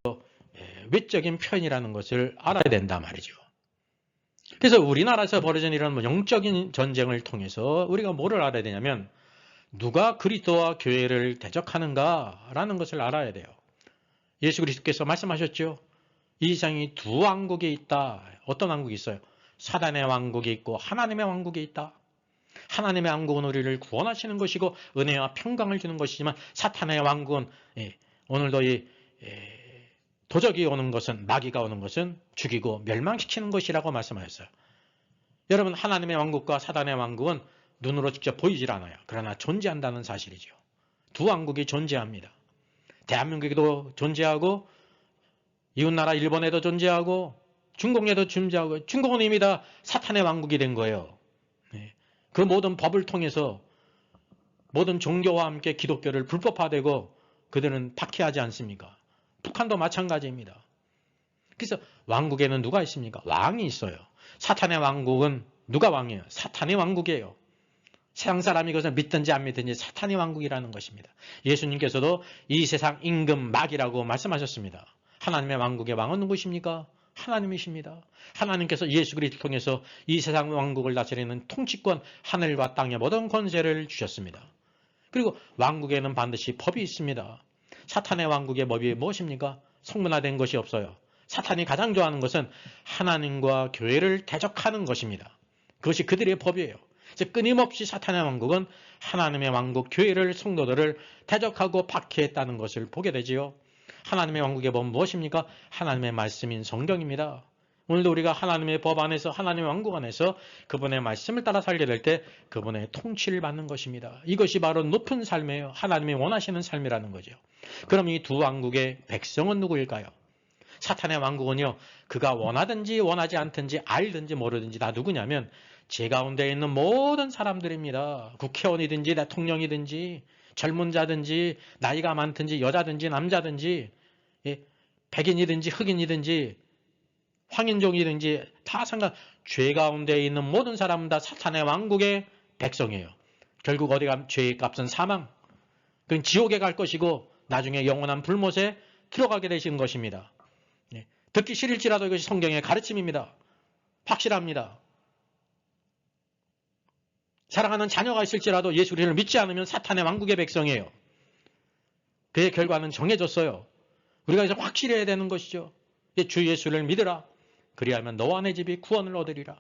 외적인 표현이라는 것을 알아야 된단 말이죠. 그래서 우리나라에서 벌어진 이런 영적인 전쟁을 통해서 우리가 뭐를 알아야 되냐면 누가 그리스도와 교회를 대적하는가라는 것을 알아야 돼요. 예수 그리스도께서 말씀하셨죠. 이 세상이 두 왕국이 있다. 어떤 왕국이 있어요? 사단의 왕국이 있고 하나님의 왕국이 있다. 하나님의 왕국은 우리를 구원하시는 것이고 은혜와 평강을 주는 것이지만 사탄의 왕국은 오늘도 도적이 오는 것은 마귀가 오는 것은 죽이고 멸망시키는 것이라고 말씀하셨어요. 여러분 하나님의 왕국과 사단의 왕국은 눈으로 직접 보이질 않아요. 그러나 존재한다는 사실이죠. 두 왕국이 존재합니다. 대한민국에도 존재하고 이웃나라 일본에도 존재하고 중국에도 존재하고 중국은 이미 다 사탄의 왕국이 된 거예요. 그 모든 법을 통해서 모든 종교와 함께 기독교를 불법화되고 그들은 박해하지 않습니까? 북한도 마찬가지입니다. 그래서 왕국에는 누가 있습니까? 왕이 있어요. 사탄의 왕국은 누가 왕이에요? 사탄의 왕국이에요. 세상 사람이 그것을 믿든지 안 믿든지 사탄의 왕국이라는 것입니다. 예수님께서도 이 세상 임금 마귀라고 말씀하셨습니다. 하나님의 왕국의 왕은 누구십니까? 하나님이십니다. 하나님께서 예수 그리스도를 통해서 이 세상 왕국을 다스리는 통치권, 하늘과 땅의 모든 권세를 주셨습니다. 그리고 왕국에는 반드시 법이 있습니다. 사탄의 왕국의 법이 무엇입니까? 성문화된 것이 없어요. 사탄이 가장 좋아하는 것은 하나님과 교회를 대적하는 것입니다. 그것이 그들의 법이에요. 즉 끊임없이 사탄의 왕국은 하나님의 왕국, 교회를, 성도들을 대적하고 박해했다는 것을 보게 되지요. 하나님의 왕국의 법은 무엇입니까? 하나님의 말씀인 성경입니다. 오늘도 우리가 하나님의 법 안에서 하나님의 왕국 안에서 그분의 말씀을 따라 살게 될 때 그분의 통치를 받는 것입니다. 이것이 바로 높은 삶이에요. 하나님이 원하시는 삶이라는 거죠. 그럼 이 두 왕국의 백성은 누구일까요? 사탄의 왕국은요. 그가 원하든지 원하지 않든지 알든지 모르든지 다 누구냐면 제 가운데 있는 모든 사람들입니다. 국회의원이든지 대통령이든지 젊은 자든지 나이가 많든지 여자든지 남자든지 백인이든지 흑인이든지 황인종이든지 다 죄 가운데 있는 모든 사람은 다 사탄의 왕국의 백성이에요. 결국 어디 가면 죄의 값은 사망. 그건 지옥에 갈 것이고 나중에 영원한 불못에 들어가게 되시는 것입니다. 듣기 싫을지라도 이것이 성경의 가르침입니다. 확실합니다. 사랑하는 자녀가 있을지라도 예수 그리스도를 믿지 않으면 사탄의 왕국의 백성이에요. 그의 결과는 정해졌어요. 우리가 이제 확실해야 되는 것이죠. 주 예수를 믿으라. 그리하면 너와 내 집이 구원을 얻으리라.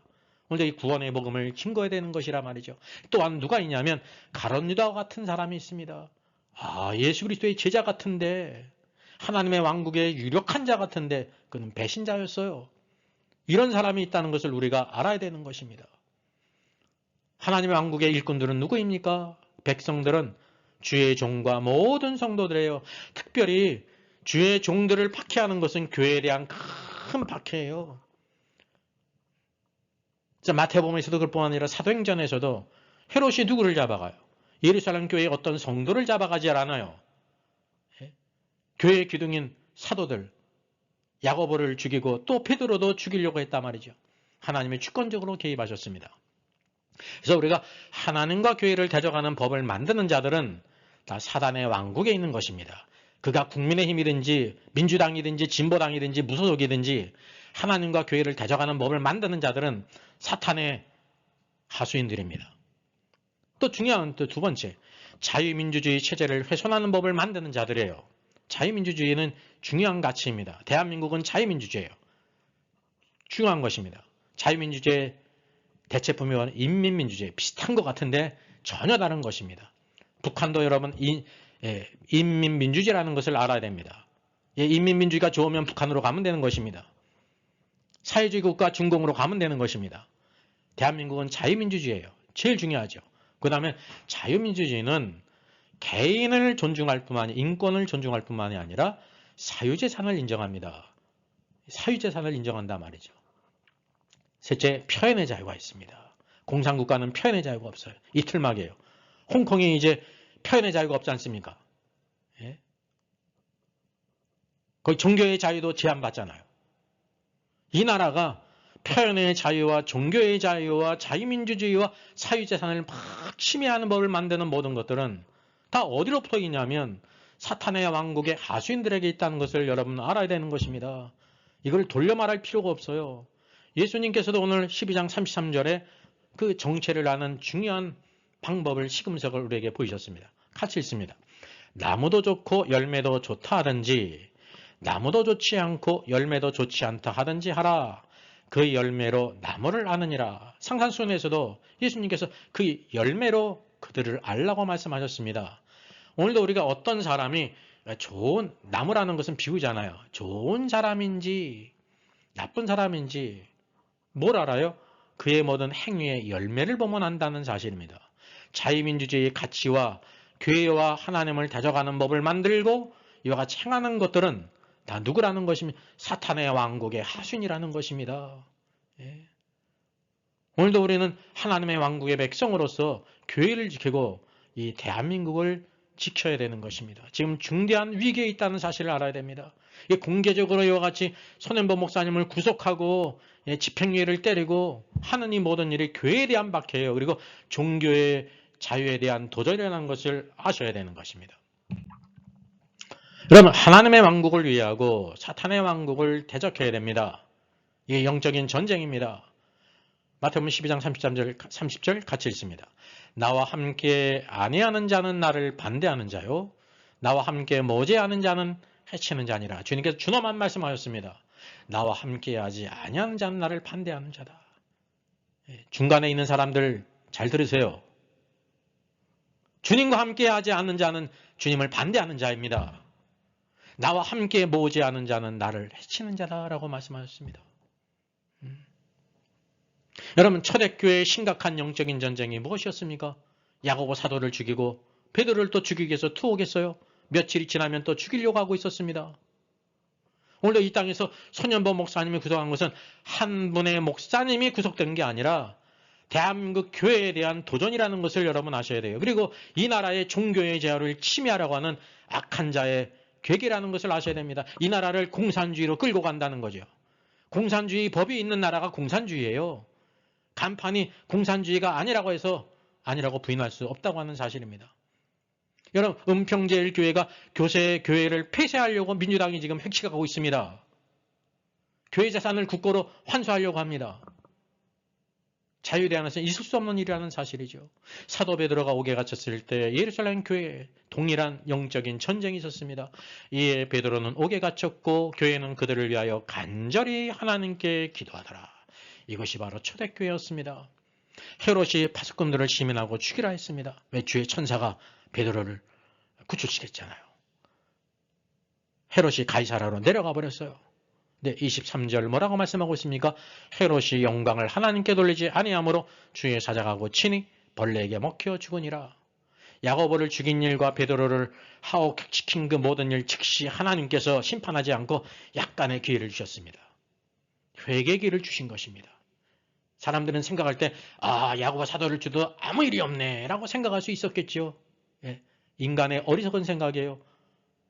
오늘 이 구원의 복음을 증거해야 되는 것이라 말이죠. 또한 누가 있냐면 가룟 유다와 같은 사람이 있습니다. 예수 그리스도의 제자 같은데, 하나님의 왕국의 유력한 자 같은데 그는 배신자였어요. 이런 사람이 있다는 것을 우리가 알아야 되는 것입니다. 하나님의 왕국의 일꾼들은 누구입니까? 백성들은 주의 종과 모든 성도들이에요. 특별히 주의 종들을 박해하는 것은 교회에 대한 큰 박해예요. 마태복음에서도 그뿐 아니라 사도행전에서도 헤롯이 누구를 잡아가요? 예루살렘 교회의 어떤 성도를 잡아가지 않아요. 교회의 기둥인 사도들, 야고보를 죽이고 또 베드로도 죽이려고 했단 말이죠. 하나님이 주권적으로 개입하셨습니다. 그래서 우리가 하나님과 교회를 대적하는 법을 만드는 자들은 다 사단의 왕국에 있는 것입니다. 그가 국민의힘이든지 민주당이든지 진보당이든지 무소속이든지 하나님과 교회를 대적하는 법을 만드는 자들은 사탄의 하수인들입니다. 또 중요한 또 두 번째, 자유민주주의 체제를 훼손하는 법을 만드는 자들이에요. 자유민주주의는 중요한 가치입니다. 대한민국은 자유민주주의예요. 중요한 것입니다. 자유민주주의의 대체품이 인민민주주의 비슷한 것 같은데 전혀 다른 것입니다. 북한도 여러분 인민민주주의라는 것을 알아야 됩니다. 인민민주주의가 좋으면 북한으로 가면 되는 것입니다. 사회주의 국가 중공으로 가면 되는 것입니다. 대한민국은 자유민주주의예요. 제일 중요하죠. 그 다음에 자유민주주의는 개인을 존중할 뿐만이 인권을 존중할 뿐만이 아니라 사유재산을 인정합니다. 사유재산을 인정한단 말이죠. 셋째, 표현의 자유가 있습니다. 공산국가는 표현의 자유가 없어요. 이틀막이에요. 홍콩이 이제 표현의 자유가 없지 않습니까? 예? 거의 종교의 자유도 제한받잖아요. 이 나라가 표현의 자유와 종교의 자유와 자유민주주의와 사유재산을 막 침해하는 법을 만드는 모든 것들은 다 어디로부터 있냐면 사탄의 왕국의 하수인들에게 있다는 것을 여러분 알아야 되는 것입니다. 이걸 돌려 말할 필요가 없어요. 예수님께서도 오늘 12장 33절에 그 정체를 아는 중요한 방법을 시금석을 우리에게 보이셨습니다. 같이 읽습니다. 나무도 좋고 열매도 좋다 하든지 나무도 좋지 않고 열매도 좋지 않다 하든지 하라. 그 열매로 나무를 아느니라. 상산수훈에서도 예수님께서 그 열매로 그들을 알라고 말씀하셨습니다. 오늘도 우리가 어떤 사람이 좋은 나무라는 것은 비유잖아요. 좋은 사람인지 나쁜 사람인지 뭘 알아요? 그의 모든 행위의 열매를 보면 안다는 사실입니다. 자유민주주의의 가치와 교회와 하나님을 대적하는 법을 만들고 이와 같이 행하는 것들은 다 누구라는 것입니다. 사탄의 왕국의 하수인이라는 것입니다. 예. 오늘도 우리는 하나님의 왕국의 백성으로서 교회를 지키고 이 대한민국을 지켜야 되는 것입니다. 지금 중대한 위기에 있다는 사실을 알아야 됩니다. 공개적으로 이와 같이 손현보 목사님을 구속하고 집행유예를 때리고 하는 이 모든 일이 교회에 대한 박해예요. 그리고 종교의 자유에 대한 도전이라는 것을 아셔야 되는 것입니다. 여러분, 하나님의 왕국을 위하고 사탄의 왕국을 대적해야 됩니다. 이게 영적인 전쟁입니다. 마태복음 12장 30절 같이 읽습니다. 나와 함께 아니하는 자는 나를 반대하는 자요 나와 함께 모제하는 자는 해치는 자니라. 주님께서 준엄한 말씀하셨습니다. 나와 함께하지 아니하는 자는 나를 반대하는 자다. 중간에 있는 사람들 잘 들으세요. 주님과 함께하지 않는 자는 주님을 반대하는 자입니다. 나와 함께 모제하는 자는 나를 해치는 자다라고 말씀하셨습니다. 여러분, 초대교회의 심각한 영적인 전쟁이 무엇이었습니까? 야고보 사도를 죽이고 베드로를 또 죽이기 위해서 투옥했어요. 며칠이 지나면 또 죽이려고 하고 있었습니다. 오늘도 이 땅에서 손현보 목사님이 구속한 것은 한 분의 목사님이 구속된 게 아니라 대한민국 교회에 대한 도전이라는 것을 여러분 아셔야 돼요. 그리고 이 나라의 종교의 자유를 침해하려고 하는 악한 자의 괴계라는 것을 아셔야 됩니다. 이 나라를 공산주의로 끌고 간다는 거죠. 공산주의 법이 있는 나라가 공산주의예요. 간판이 공산주의가 아니라고 해서 아니라고 부인할 수 없다고 하는 사실입니다. 여러분, 은평제일교회가 교회를 폐쇄하려고 민주당이 지금 핵심하고 있습니다. 교회 재산을 국고로 환수하려고 합니다. 자유에 안에서 있을 수 없는 일이라는 사실이죠. 사도 베드로가 옥에 갇혔을 때 예루살렘 교회에 동일한 영적인 전쟁이 있었습니다. 이에 베드로는 옥에 갇혔고 교회는 그들을 위하여 간절히 하나님께 기도하더라. 이것이 바로 초대교회였습니다. 헤롯이 파수꾼들을 시민하고 죽이라 했습니다. 왜? 주의 천사가 베드로를 구출시켰잖아요. 헤롯이 가이사라로 내려가 버렸어요. 네, 23절 뭐라고 말씀하고 있습니까? 헤롯이 영광을 하나님께 돌리지 아니하므로 주의 사자가고 친히 벌레에게 먹혀 죽으니라. 야고보를 죽인 일과 베드로를 하옥시킨 그 모든 일 즉시 하나님께서 심판하지 않고 약간의 기회를 주셨습니다. 회개의 기회를 주신 것입니다. 사람들은 생각할 때 야고보 사도를 주도 아무 일이 없네 라고 생각할 수 있었겠죠. 예, 인간의 어리석은 생각이에요.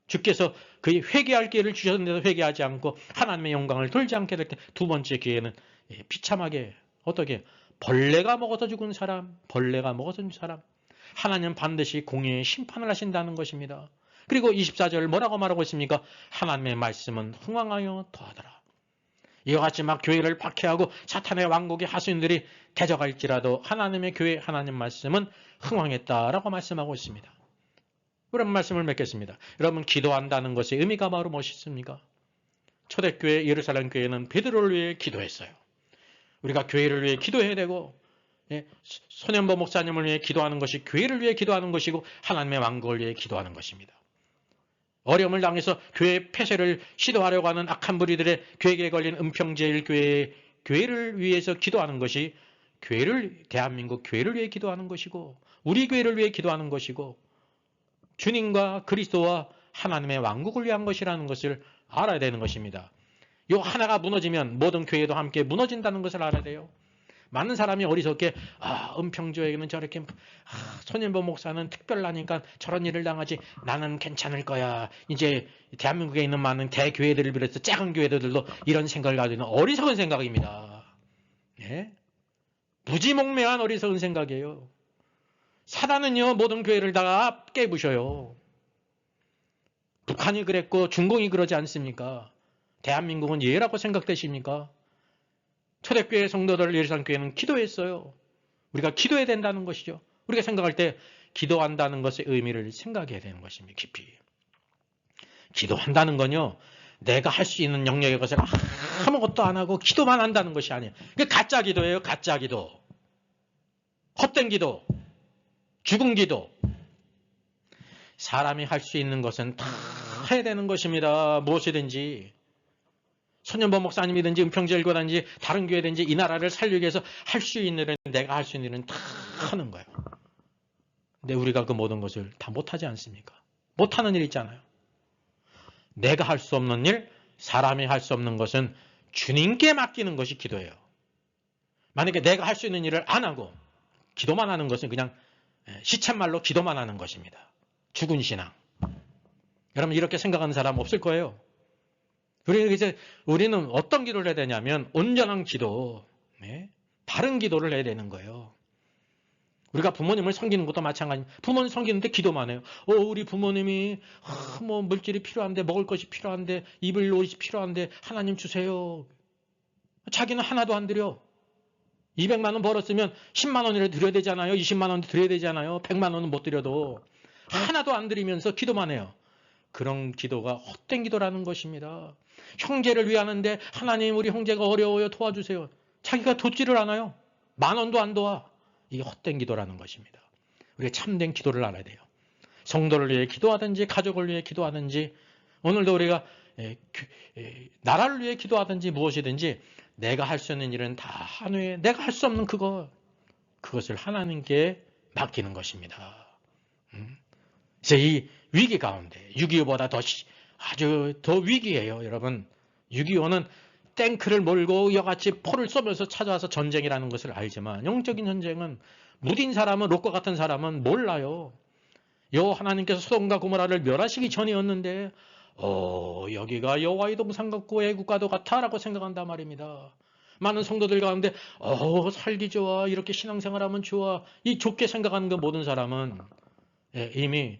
주께서 그의 회개할 기회를 주셨는데도 회개하지 않고 하나님의 영광을 돌지 않게 될 때 두 번째 기회는 비참하게 어떻게 벌레가 먹어서 죽은 사람, 벌레가 먹어서 죽은 사람, 하나님은 반드시 공의의 심판을 하신다는 것입니다. 그리고 24절 뭐라고 말하고 있습니까? 하나님의 말씀은 흥왕하여 더하더라. 이와 같이 막 교회를 박해하고 사탄의 왕국의 하수인들이 대적할지라도 하나님의 교회 하나님 말씀은 흥왕했다라고 말씀하고 있습니다. 그런 말씀을 맺겠습니다. 여러분, 기도한다는 것의 의미가 바로 무엇입니까? 초대교회 예루살렘 교회는 베드로를 위해 기도했어요. 우리가 교회를 위해 기도해야 되고 손현보 목사님을 위해 기도하는 것이 교회를 위해 기도하는 것이고 하나님의 왕국을 위해 기도하는 것입니다. 어려움을 당해서 교회 폐쇄를 시도하려고 하는 악한 무리들의 괴계에 걸린 은평제일 교회를 위해서 기도하는 것이 대한민국 교회를 위해 기도하는 것이고 우리 교회를 위해 기도하는 것이고 주님과 그리스도와 하나님의 왕국을 위한 것이라는 것을 알아야 되는 것입니다. 이 하나가 무너지면 모든 교회도 함께 무너진다는 것을 알아야 돼요. 많은 사람이 어리석게 은평교회는 저렇게 손현보 목사는 특별하니까 저런 일을 당하지 나는 괜찮을 거야. 이제 대한민국에 있는 많은 대교회들을 비롯해서 작은 교회들도 이런 생각을 가지고 있는 어리석은 생각입니다. 예? 무지몽매한 어리석은 생각이에요. 사단은요 모든 교회를 다 깨부셔요. 북한이 그랬고 중공이 그러지 않습니까? 대한민국은 예라고 생각되십니까? 초대교회 성도들 예루살렘 교회는 기도했어요. 우리가 기도해야 된다는 것이죠. 우리가 생각할 때 기도한다는 것의 의미를 생각해야 되는 것입니다. 깊이. 기도한다는 건요. 내가 할 수 있는 영역의 것을 아무것도 안 하고 기도만 한다는 것이 아니에요. 그게 가짜 기도예요. 가짜 기도. 헛된 기도. 죽은 기도. 사람이 할 수 있는 것은 다 해야 되는 것입니다. 무엇이든지. 손현보 목사님이든지 은평제일교단지 다른 교회든지 이 나라를 살리기 위해서 할 수 있는 일은 내가 할 수 있는 일은 다 하는 거예요. 근데 우리가 그 모든 것을 다 못하지 않습니까? 못하는 일 있잖아요. 내가 할 수 없는 일, 사람이 할 수 없는 것은 주님께 맡기는 것이 기도예요. 만약에 내가 할 수 있는 일을 안 하고 기도만 하는 것은 그냥 시쳇말로 기도만 하는 것입니다. 죽은 신앙. 여러분 이렇게 생각하는 사람 없을 거예요. 우리는 어떤 기도를 해야 되냐면 온전한 기도, 바른 기도를 해야 되는 거예요. 우리가 부모님을 섬기는 것도 마찬가지입니다. 부모님 섬기는데 기도만 해요. 우리 부모님이 뭐 물질이 필요한데 먹을 것이 필요한데 입을 옷이 필요한데 하나님 주세요. 자기는 하나도 안 드려. 200만 원 벌었으면 10만 원이라도 드려야 되잖아요. 20만 원도 드려야 되잖아요. 100만 원은 못 드려도 하나도 안 드리면서 기도만 해요. 그런 기도가 헛된 기도라는 것입니다. 형제를 위하는데 하나님 우리 형제가 어려워요 도와주세요. 자기가 돕지를 않아요. 10,000원도 안 도와. 이게 헛된 기도라는 것입니다. 우리가 참된 기도를 알아야 돼요. 성도를 위해 기도하든지 가족을 위해 기도하든지 오늘도 우리가 나라를 위해 기도하든지 무엇이든지 내가 할 수 있는 일은 다 한 후에 내가 할 수 없는 그것을 하나님께 맡기는 것입니다. 그래서 이 위기 가운데 6.25보다 아주 더 위기예요. 여러분 6.25는 탱크를 몰고 여같이 포를 쏘면서 찾아와서 전쟁이라는 것을 알지만 영적인 전쟁은 무딘 사람은 롯과 같은 사람은 몰라요. 하나님께서 소돔과 고모라를 멸하시기 전이었는데 여기가 여호와의 동산 같고 애국가도 같아 라고 생각한단 말입니다. 많은 성도들 가운데 살기 좋아 이렇게 신앙생활하면 좋아 이 좋게 생각하는 그 모든 사람은 이미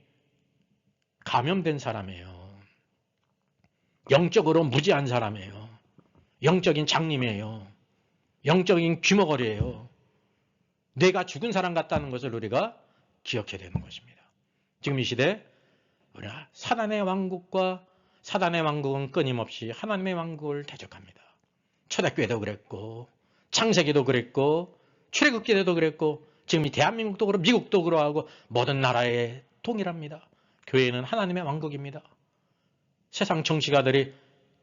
감염된 사람이에요. 영적으로 무지한 사람이에요. 영적인 장님이에요. 영적인 귀머거리예요. 내가 죽은 사람 같다는 것을 우리가 기억해야 되는 것입니다. 지금 이 시대 우리가 사단의 왕국과 사단의 왕국은 끊임없이 하나님의 왕국을 대적합니다. 초대교회도 그랬고 창세기도 그랬고 출애굽기 때도 그랬고 지금 이 대한민국도 그렇고 미국도 그러하고 모든 나라에 동일합니다. 교회는 하나님의 왕국입니다. 세상 정치가들이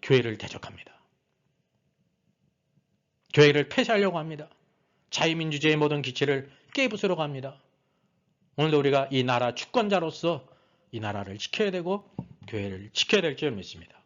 교회를 대적합니다. 교회를 폐쇄하려고 합니다. 자유민주주의의 모든 기치를 깨부수려고 합니다. 오늘도 우리가 이 나라 주권자로서 이 나라를 지켜야 되고 교회를 지켜야 될 줄 믿습니다.